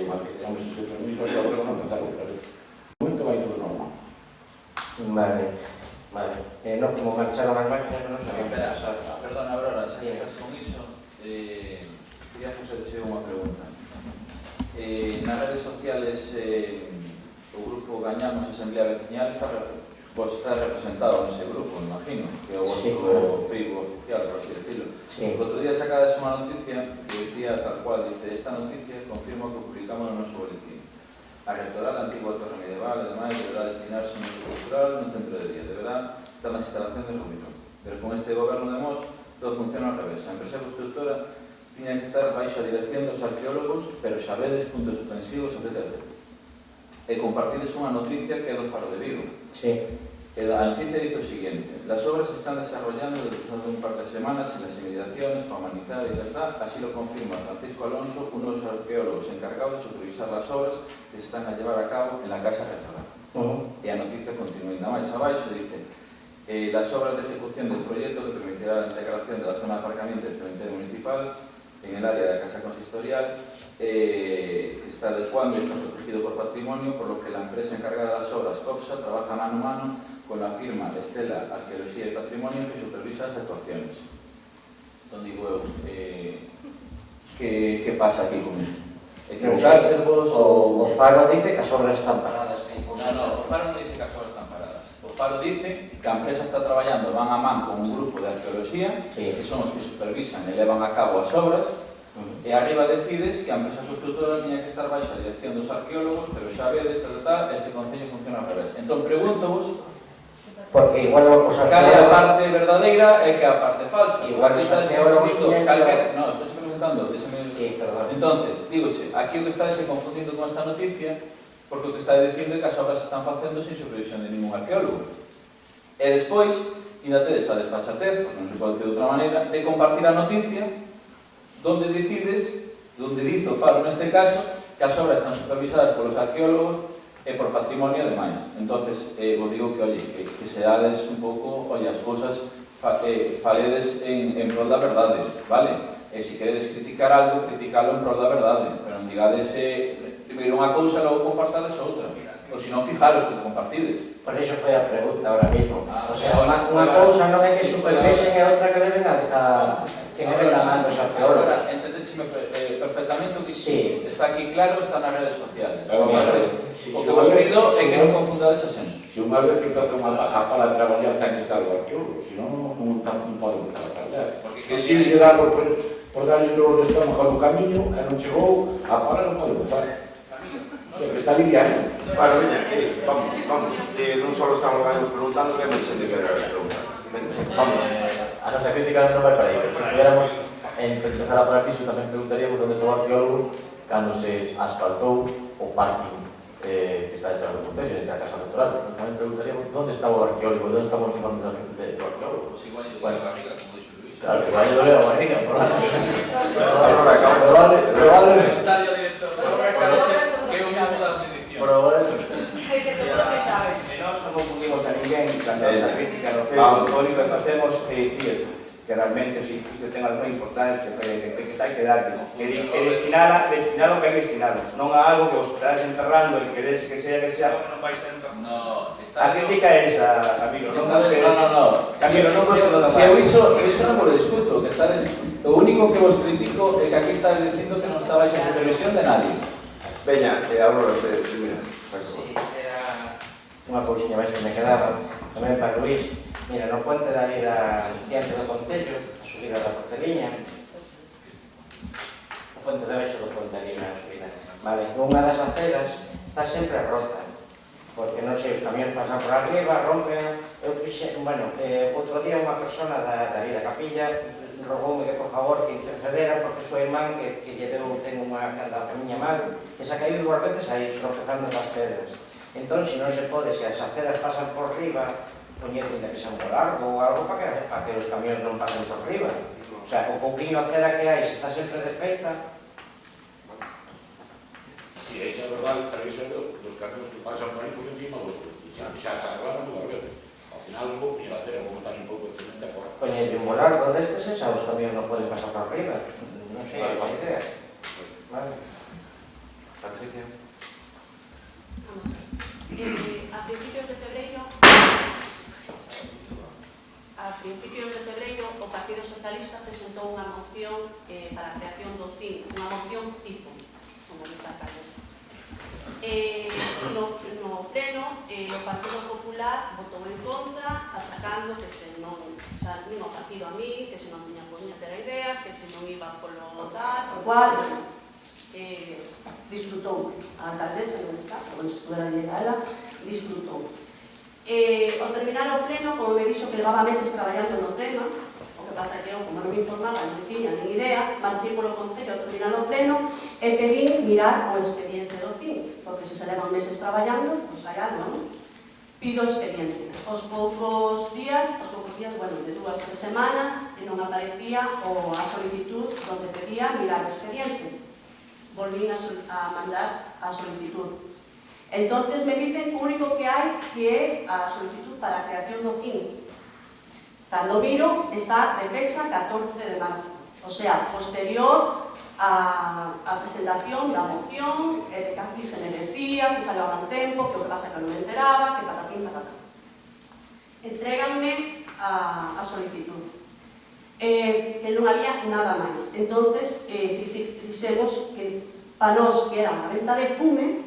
[SPEAKER 16] mal que teñamos ese permiso, aí agora non empezar o proceso. No momento vai todo normal.
[SPEAKER 15] Vale. Non como marcharon as máquinas, non sabemos.
[SPEAKER 10] Espera, perdona, Aurora, xa que estás con iso, quería facerche unha pregunta. Nas redes sociales, o grupo Gañamos Asamblea Veciñal está representado nese grupo, imagino, que é o vosso Facebook oficial, por así decirlo. O outro día sacades unha noticia que decía tal cual, dice, esta noticia confirma que publicamos no noso boletín. A Rectoral, a antigua torre medieval, ademais, deberá destinarse a un uso cultural no centro de día. Deberá estar na instalación del Rubicón. Pero con este goberno de Mos, todo funciona ao revés. A empresa constructora tiña que estar baixo a dirección dos arqueólogos, pero xa vedes puntos suspensivos, etc. E compartides unha noticia que é do Faro de Vigo. A noticia dice o siguiente: las obras se están desarrollando desde hace un par de semanas en las inmediaciones para humanizar y verdad, así lo confirma Francisco Alonso, uno de los arqueólogos encargados de supervisar las obras que se están a llevar a cabo en la Casa Rectoral. Y la noticia continúa ainda máis abaixo, dice las obras de ejecución del proyecto que permitirá la integración de la zona de aparcamiento del cementerio municipal en el área de la Casa Consistorial que está adecuando y está protegido por patrimonio, por lo que la empresa encargada de las obras, COPSA, trabaja mano a mano con la firma Estela Arqueología y Patrimonio que supervisa las actuaciones. Entonces digo eu, ¿qué pasa aquí con isto? ¿Equivocaste vos?
[SPEAKER 15] O Faro dice que as obras están paradas.
[SPEAKER 10] No, o Faro non dice que as obras están paradas. O Faro dice que a empresa está traballando man a man con un grupo de arqueología que son os que supervisan e levan a cabo as obras e arriba decides que a empresa constructora tiña que estar baixa a dirección dos arqueólogos, pero xa vedes, este concello funciona ao revés. Entón, pregunto-vos
[SPEAKER 15] porque igual os
[SPEAKER 10] arqueólogos... Cal é a parte verdadeira e que a parte falsa.
[SPEAKER 15] Igual os arqueólogos
[SPEAKER 10] No, estou preguntando, déxame... Entonces, dígoche, aquí o que estáis confundindo con esta noticia porque o que estáis dicindo é que as obras se están facendo sin supervisión de ningún arqueólogo. E despois, ainda tedes a desfachatez, porque non se pode decir de outra maneira, de compartir a noticia donde decides, donde dice o Faro neste caso, que as obras están supervisadas polos arqueólogos e por patrimonio ademais. Entonces, vos digo que, oye, que seades un pouco, oye, as cousas faledes en prol da verdade, vale? E se queredes criticar algo, criticalo en prol da verdade, pero non digades primeiro unha cousa e logo compartades outra. Ou se non, fijaros que compartides.
[SPEAKER 15] Por iso foi a pregunta ahora mismo. O sea, unha cousa non é que supervisen e outra que leven a que leven a man dos arqueólogos.
[SPEAKER 10] Entendéseme perfectamente o que está aquí claro, está nas redes sociales. O que vos pido é que non confundades a xente.
[SPEAKER 16] Se unha vez que empeza unha paja para traballar ten que estar o arqueólogo, senón non pode empezar a traballar. Se tiene que dar por darle dor de estómago no camiño e non chegou a parar, non pode empezar. Está lidiando.
[SPEAKER 11] Bueno, veña, vamos, non só estamos preguntando, que me xente que preguntar. Vamos.
[SPEAKER 12] A nosa crítica non vai para aí, pero se pudiéramos empezar a poner piso, tamén preguntaríamos onde está o arqueólogo cando se asfaltou o parking que está detrás do concello, entre a Casa Rectoral. Entón tamén preguntaríamos onde está o arqueólogo, onde estamos os informes do arqueólogo.
[SPEAKER 10] Igual lle doy a barriga, como dixo Luis.
[SPEAKER 12] Claro, igual lle doy a barriga,
[SPEAKER 10] probablemente.
[SPEAKER 1] El que seguro que sabe.
[SPEAKER 3] E nós non confundimos a ninguén cando a crítica no Facebook. O único que facemos é dicir que realmente se isto ten alguna importancia, que hai que darle, e destinalo que hai que destinalo, non a algo que vos estás enterrando e queres que sea, non vai ser enterrado.
[SPEAKER 10] No,
[SPEAKER 3] A crítica é esa, Camilo, non vos queres...
[SPEAKER 10] No.
[SPEAKER 3] Camilo, non vos queres...
[SPEAKER 10] Se eu iso non vos discuto, que estades... O único que vos critico é que aquí estás dicindo que non estabais en supervisión de nadie.
[SPEAKER 3] Veña, Aurora, mira.
[SPEAKER 15] Unha cousiña máis que me quedaba tamén para Luís. Mira, no puente da vida diante do Concello, a subida da Porteliña, o puente de baixo do puente ali na subida, vale, unha das aceras está sempre rota, porque non sei, os camións pasan por arriba, rompen. Eu fixe, bueno, outro día unha persona da vida Capilla rogoume que por favor que intercedera porque súa irmán que lle deu, ten unha camiña mal, que se ha caído duas veces aí tropezando nas pedras. Entón, se non se pode, se as aceras pasan por riba, poñer que sea un volardo ou algo para que os camións non pasen por riba. O sea, o pouquiño acera que hai, se está sempre desfeita.
[SPEAKER 16] Si, esa é verdade, pero iso dos camións que pasan por aí por encima do outro. E xa se arreglaron dúas veces. Ao final non vou poñer acera, vou botar un pouco de cemento fora.
[SPEAKER 15] Poñer un volardo destes e xa os camións non poden pasar por riba. Non sei, é unha idea. Vale. Patricia.
[SPEAKER 7] Vamos a ver. A principios de febreiro o Partido Socialista presentou unha moción para a creación do CIN, unha moción tipo, como dice a alcaldesa. No pleno, o Partido Popular votou en contra, achacando que se non, xa nin o partido a mí, que se non tiña puñetera idea, que se non iba polo tal, o cual, disfrutou. A alcaldesa non está, como estudara ela, disfrutou. Ao terminar o pleno, como me dixo que levaba meses traballando no tema, o que pasa que eu, como non me informaba, non tiña nin idea, marchei polo Concello ao terminar o pleno e pedí mirar o expediente do CIN, porque se levan meses traballando, pois hai algo, non? Pido o expediente. Aos poucos días, bueno, de 2 a 3 semanas, e non aparecía a solicitud onde pedía mirar o expediente. Volvín a mandar a solicitud. Entonces me dicen que o único que hai que é a solicitud para a creación do CIN. Cando miro, está de fecha 14 de marzo, o sea, posterior a presentación da moción, de que aquí se me decía, que salió a tempo, que o que pasa que non me enteraba, que patatín, patatán. Entréganme a solicitud. Que non había nada máis. Entonces, dixemos que para nós que era unha venta de fume,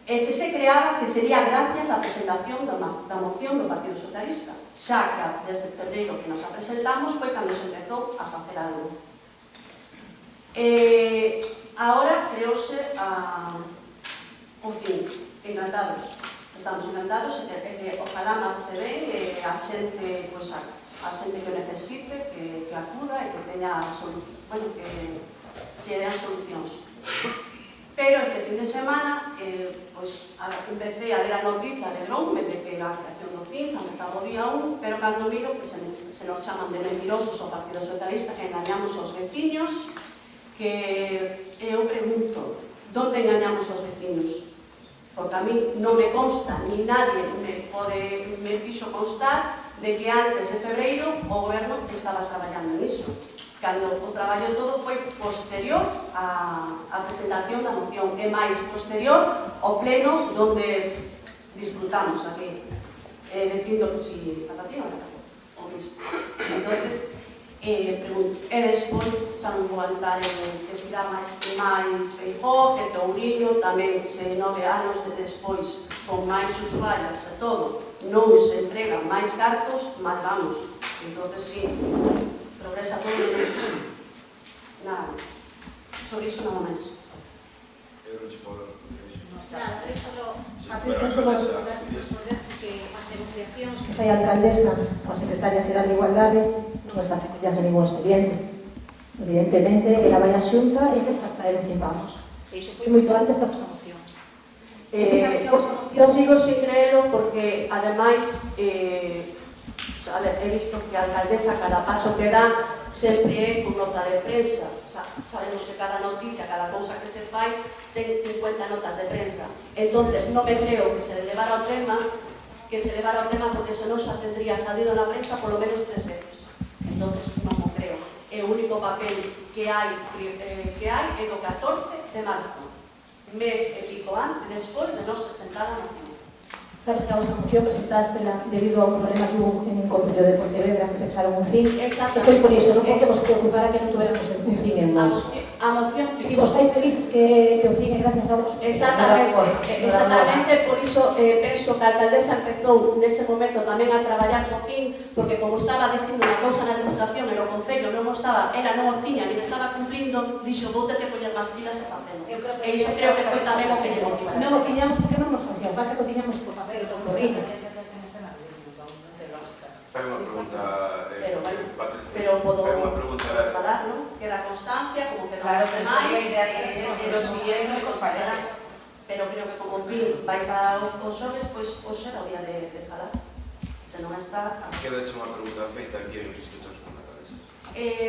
[SPEAKER 7] se creaba que sería gracias á presentación da moción do Partido Socialista, xa que desde febreiro que nos a presentamos foi cando se empezou a facer algo. Agora creouse o fin, encantados. Estamos encantados e que ojalá marche ben a xente que o necesite, que acuda e que teña bueno, que se dean solucións. Pero este fin de semana, empecé a ler a noticia de Roume de que a creación do CIN se empezaba o día 1, pero cando miro que se nos chaman de mentirosos ao Partido Socialista, que engañamos aos veciños, que eu pregunto, onde engañamos aos veciños? Porque a mí non me consta, ni nadie me fixo constar de que antes de febreiro o goberno estaba traballando niso. Cando o traballo todo foi posterior á presentación da moción e máis posterior ao pleno donde disfrutamos aquí dicindo que si patatín o mismo. Entonces, pregunto, e despois xa non vou entrar en que será máis Feijóo, que Touriño, tamén se 9 anos de despois con máis usuarias e todo, non se entregan máis cartos, mal vamos. Entonces, sí, progresa todo menos iso. Nada máis. Sobre iso nada máis.
[SPEAKER 11] Eu non che podo responder iso.
[SPEAKER 1] Nada, eu solo responderte que as negociacións que
[SPEAKER 14] fai a alcaldesa ou a secretaria xeral de Igualdade non está fecundándose ningún expediente. Evidentemente, ela vai a xunta e que traer un cimpamos.
[SPEAKER 1] E iso foi moito antes da nosa moción.
[SPEAKER 7] Sigo sin creelo porque, ademais, he visto que a alcaldesa cada paso que dá sempre é con nota de prensa. Sabemos que cada noticia, cada cousa que se fai ten 50 notas de prensa. Entonces non me creo que se levara o tema porque senón xa tendría salido na prensa polo menos 3 veces. Entonces non e o único papel que hai é do 14 de marzo, mes e pico antes, despois de nos presentar a moción.
[SPEAKER 14] Sabes que a vosa moción presentástela debido a un problema que hubo en un concello de Pontevedra, que empezaron un CIN, e foi por iso, non porque vos preocupara que non tuéramos un CIN en mos.
[SPEAKER 7] A moción...
[SPEAKER 14] Si vos estáis felices que o CIN é gracias a vos...
[SPEAKER 7] Exactamente, por iso penso que a alcaldesa empezou nese momento tamén a traballar co CIN, porque como estaba dicindo unha cousa na Diputación e no Concello non estaba, ela non o tiña, nin estaba cumplindo, dixo, vou ter que poñer máis pilas e facelo. E iso creo que foi tamén o que lle motivou.
[SPEAKER 14] Non o tiñamos porque non nos facía falta que o tiñamos por papel o tontorriño.
[SPEAKER 11] Fai unha pregunta, Patricia.
[SPEAKER 7] Pero podo
[SPEAKER 11] fai unha pregunta...
[SPEAKER 7] falar, non? Queda constancia, como queda
[SPEAKER 9] Claro,
[SPEAKER 7] os
[SPEAKER 9] pero
[SPEAKER 7] demais,
[SPEAKER 9] sería idea que
[SPEAKER 7] pero
[SPEAKER 9] nos
[SPEAKER 7] siguiendo
[SPEAKER 9] nos
[SPEAKER 7] falar. Pero creo que como fin vais aos xoves, pois hoxe era o día de falar. Se non está...
[SPEAKER 11] Queda hecho unha pregunta feita aquí en Instituto de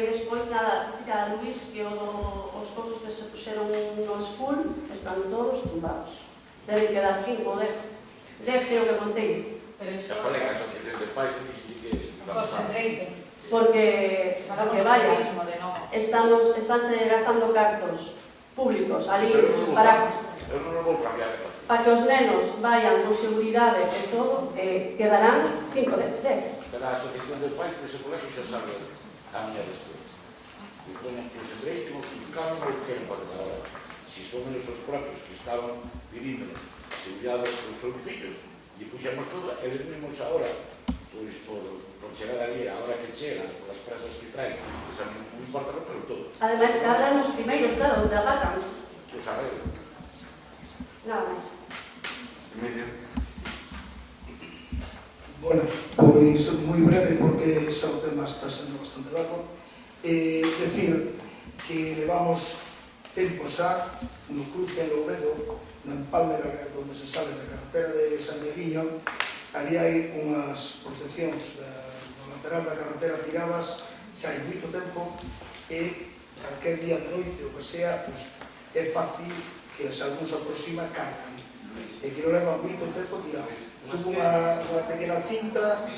[SPEAKER 7] Despois, nada, dicir a Luís que os cosos que se puxeron no school están todos tumbados. Deben quedar 5 ou 10. 10 creo que contei.
[SPEAKER 9] Pero iso...
[SPEAKER 16] Se pone a asociación de pais e dixen que
[SPEAKER 9] concentrate.
[SPEAKER 7] Porque vaya, estánse gastando cartos públicos ali para que os nenos vayan con seguridade e todo, quedarán 5 de 10.
[SPEAKER 16] Pero a asociación de pais dese colegio xa sabe a miña destura. Os concentrate non buscaron o tempo de agora. Si son eles os propios que estaban pidíndonos seguridade dos seus fillos e puxamos todo, e venimos agora pois por chegar ali, a hora que chega, as presas que traen, que non importa, pero todo.
[SPEAKER 7] Ademais, cadran os primeiros, claro, onde agarran.
[SPEAKER 16] Os arreglos.
[SPEAKER 7] Nada máis.
[SPEAKER 11] Emilio.
[SPEAKER 4] Bueno, pois moi breve porque xa o tema está sendo bastante largo. Decir que levamos tempo xa no cruce en Louredo, no empalme onde se sale da carretera de San Dieguiño. Ali hai unhas proteccións do lateral da carretera tiradas xa hai moito tempo e calquer día de noite ou que sea, é fácil que se algún se aproxima cae ali. E que non leva moito tempo tirado. Tuvo unha pequena cinta,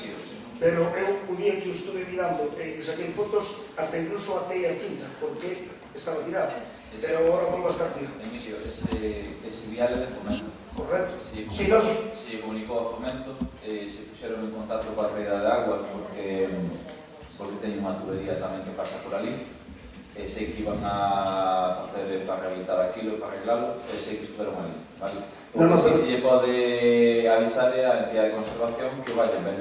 [SPEAKER 4] pero eu o día que o estuve mirando e que saquei fotos, hasta incluso atei a cinta, porque estaba tirada. Pero agora volve a estar tirada.
[SPEAKER 10] Emilio, ese vial é de Fomento.
[SPEAKER 4] Correcto.
[SPEAKER 10] Se comunicou a Fomento, se puxeron en contacto coa Reida de Aguas porque teñen unha tubería tamén que pasa por ali, e sei que iban a facer para rehabilitar aquilo, para arreglalo, e sei que estuveron ali, vale? O que si se lle pode avisar a entidade de conservación que vayan ben.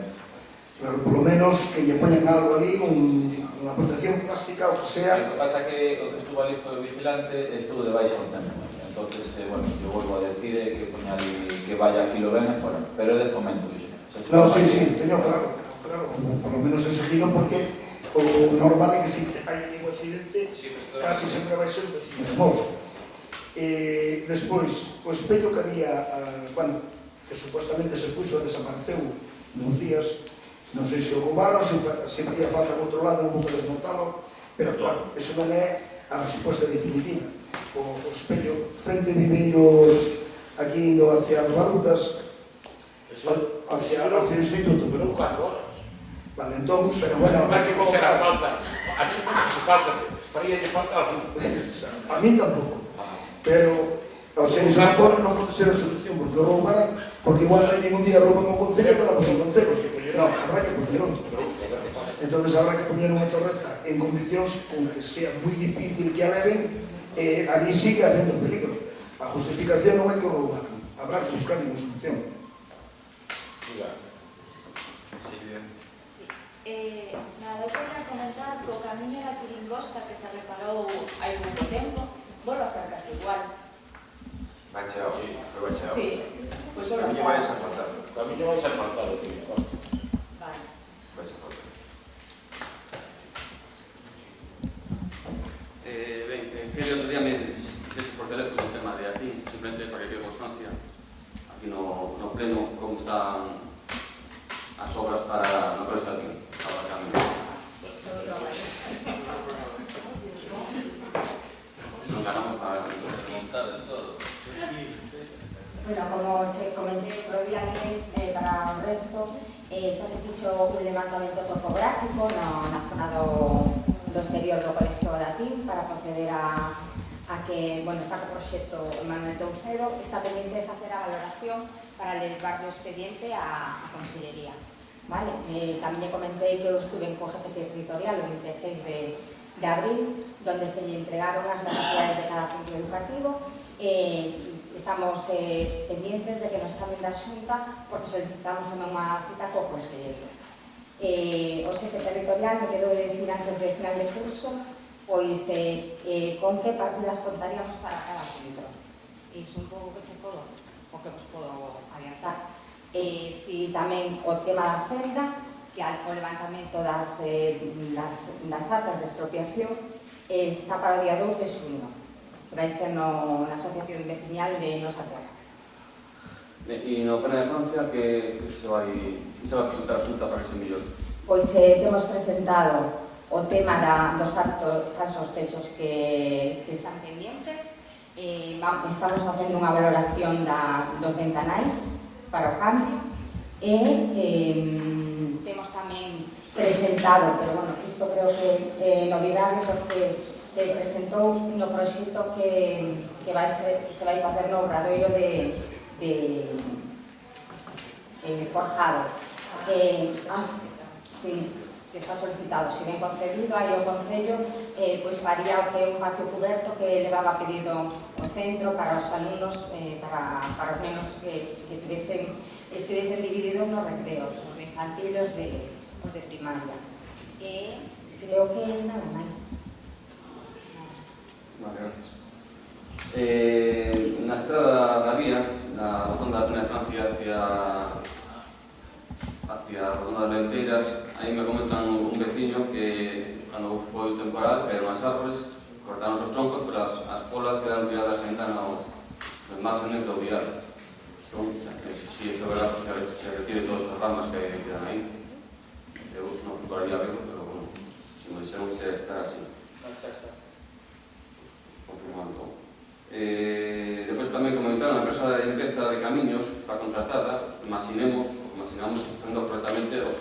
[SPEAKER 4] Claro, polo menos que lle poñan algo ali, unha protección plástica, o que sea.
[SPEAKER 10] O que pasa que o que estuvo ali foi o vigilante e estuvo de baixa un tempo. Entonces, bueno, yo volvo a decir que poña ali que vaya aquilo ben, bueno, pero é de Fomento iso.
[SPEAKER 4] No, sí, teño claro, por lo menos ese giro, porque o normal é que se hai un accidente, casi sempre vai ser un vecino hermoso. Despois, o espello que había, bueno, que supuestamente se puxo e desapareceu nos días, non sei se o roubaron, se facía falta do outro lado, houve que desmontalo, pero claro, eso non é a resposta definitiva. O espello frente a Viveiros, aquí indo hacia as Balutas, hacia o instituto, pero
[SPEAKER 16] 4 horas.
[SPEAKER 4] Vale, entón, pero bueno,
[SPEAKER 16] non hai que coser a falta. A mí non me falta, faría lle falta algún.
[SPEAKER 4] A mí tampouco. Pero, o sea, ese non pode ser a solución, porque o rouban, porque igual veñen un día rouban o concello, pero vamos ao concello. Non, habrá que poñer outro. Entón, habrá que poñer unha torreta en condicións con que sea moi difícil que a leven, ali sigue habendo peligro. A justificación non é que o roubaron, habrá que buscar unha solución.
[SPEAKER 8] Nada, eu quería comentar que o camiño da Tiringosta que se reparou hai pouco tempo volve a estar casi igual.
[SPEAKER 11] Bacheado, foi bacheado.
[SPEAKER 8] Sí, pois
[SPEAKER 11] volve a estar. Vai a faltar.
[SPEAKER 16] A mí vai a faltar o Tiringosta.
[SPEAKER 8] Vale.
[SPEAKER 11] Vai a faltar.
[SPEAKER 5] Ben, quería outro día me dixeches por teléfono un tema de aquí, simplemente para que quede constancia aquí no pleno como están as obras para no colegio aquí. Non ganamos para
[SPEAKER 10] preguntares todo.
[SPEAKER 17] Bueno, como se comenté por día para o resto, xa se fixo un levantamento topográfico na zona do exterior do Colegio da TIM para proceder a que, bueno, está co proxecto Manuel Toucedo, está pendiente de facer a valoración para levar o expediente a Consellería. Vale? Tamén lle comentei que eu estuve en COGEP territorial o 26 de abril, donde se lle entregaron as necesidades de cada centro educativo. Estamos pendientes de que nos chamen da Xunta porque solicitamos unha cita co Conselleiro. O xefe territorial me quedou de decir antes de final de curso pois con que partidas contaríamos para cada centro. Iso un pouco que che podo, o que vos podo adiantar. Si tamén o tema da senda, que o levantamento das actas de expropiación está para o día 2 de xuño. Vai ser na Asociación Veciñal de Nosa Terra.
[SPEAKER 5] E no Pena de Francia, que se vai presentar a Xunta para que se mellore?
[SPEAKER 17] Pois temos presentado o tema dos falsos techos que están pendientes. Estamos facendo unha valoración dos ventanais para o cambio e temos tamén presentado, pero bueno, isto creo que é novidade porque se presentou no proxecto que se vai facer no Obradoiro de Forjado. Sí, que está solicitado, se ben concebido, aí o Concello pois faría o que é un patio cuberto que levaba pedido o centro para os alumnos, para os nenos que estivesen divididos nos recreos, os de infantil e os de primaria. E creo que nada máis.
[SPEAKER 5] Vale, gracias. Na estrada da vía, na rotonda da Pena de Francia hacia a rotonda das Lenteiras, aí me comentan un veciño que cando foi o temporal caeron as árbores, cortaron os troncos, pero as polas quedan tiradas ainda nos márgenes do vial. Entón, si é verdade, se retire todas as ramas que quedan aí. Eu non procuraría verlo, pero bueno, se me dixeron que se estará así. Confirmando. Depois tamén comentaron a empresa de limpeza de camiños está contratada, imaginamos facendo correctamente o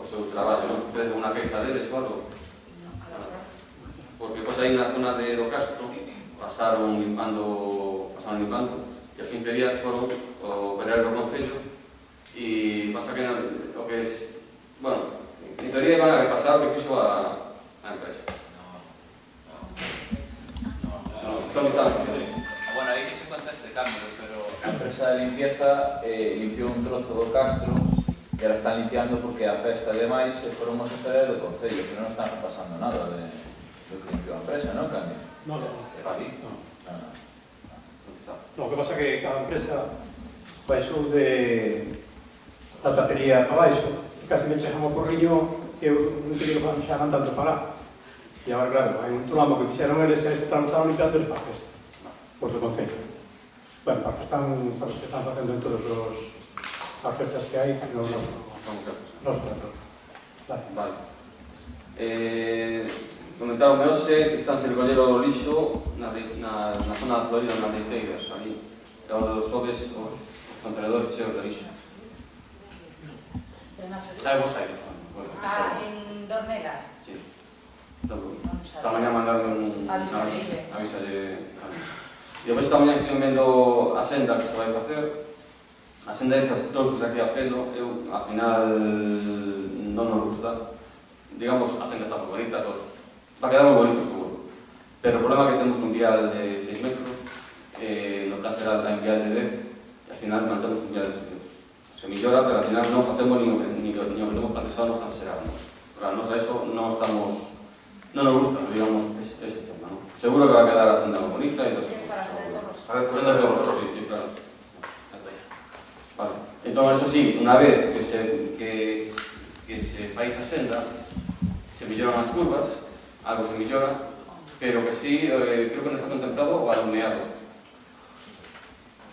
[SPEAKER 5] seu traballo, non? Desde unha queixa deles ou algo? Porque pois aí na zona do Castro pasaron limpando e aos 15 días foron o pelear do Concello e pasa que o que es, bueno, en teoría iban a repasar o que fixo a empresa.
[SPEAKER 10] Bueno, aí que se conta este cambio, pero a empresa de limpieza limpiou un trozo do Castro e ahora están limpiando porque a festa de máis foron os hoteles do Concello, pero non están pasando nada do que limpiou a empresa, non, Cambio?
[SPEAKER 18] Non.
[SPEAKER 10] É para ti? Non.
[SPEAKER 18] O que pasa é que cada empresa baixou de la tapería para baixo e casi me chegamos por riño que eu non quería que xa non tanto para. E agora, claro, hai un tramo que fixeron eles e estaban limpando eles para a festa, por do Concello. Bueno, para que están facendo en todas as festas que hai nos pueblos.
[SPEAKER 5] Vale. Comentaronme hoxe que están se recoller o lixo na zona da Florida, nas Leiteiras, ali. E onde os xoves os contenedores cheos de lixo. Vos aí.
[SPEAKER 9] En Dornelas.
[SPEAKER 5] Sí. Esta mañá mandaron un avisalle. E depois esta mañá estive vendo a senda que se vai facer. A senda esas todos aquí a pelo, eu, ao final, non nos gusta. Digamos, a senda está moi bonita, todo. Va a quedar moi bonito, seguro. Pero o problema é que temos un vial de 6 metros, no plan será un vial de 10, e ao final mantemos un vial de 6 metros. Se millora, pero ao final non facemos ni o que temos planteado no plan será. Para nos a eso non estamos... Non nos gusta, digamos, ese tema, ¿no? Seguro que va a quedar a senda moi bonita e todo eso. A senda de todos, sí, claro. Vale. Entón, eso sí, unha vez que se fai esa senda, se melloran as curvas, algo se mellora, pero que sí, creo que non está contemplado o alumeado.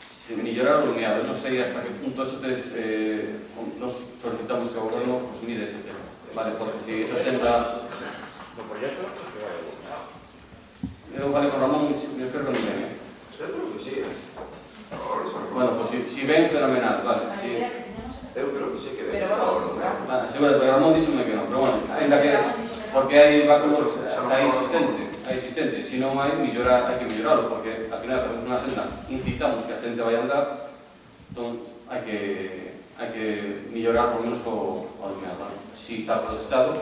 [SPEAKER 5] Se mellorar o alumeado, non sei hasta que punto eso nos solicitamos que o goberno pues, mire ese tema. Vale, porque si esa senda...
[SPEAKER 16] No proyecto, que vai
[SPEAKER 5] eu falei con Ramón, eu creo que non ven.
[SPEAKER 11] Eu creo que sí.
[SPEAKER 5] Bueno, pues si ven, fenomenal, vale.
[SPEAKER 11] Eu creo que sí que debe.
[SPEAKER 5] Vale, seguro, pero Ramón díxome que non, pero bueno, ainda que... Porque hai vacos existente, se non hai que melloralo, porque al final facemos unha senda, incitamos que a xente vai andar, entón hai que mellorar por menos o alimentar. Si está procesado,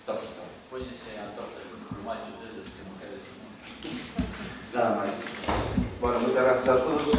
[SPEAKER 5] está procesado.
[SPEAKER 10] Póñese a torta de los plumachos deses que non quede.
[SPEAKER 5] Nada máis.
[SPEAKER 3] Bueno, moitas gracias a todos.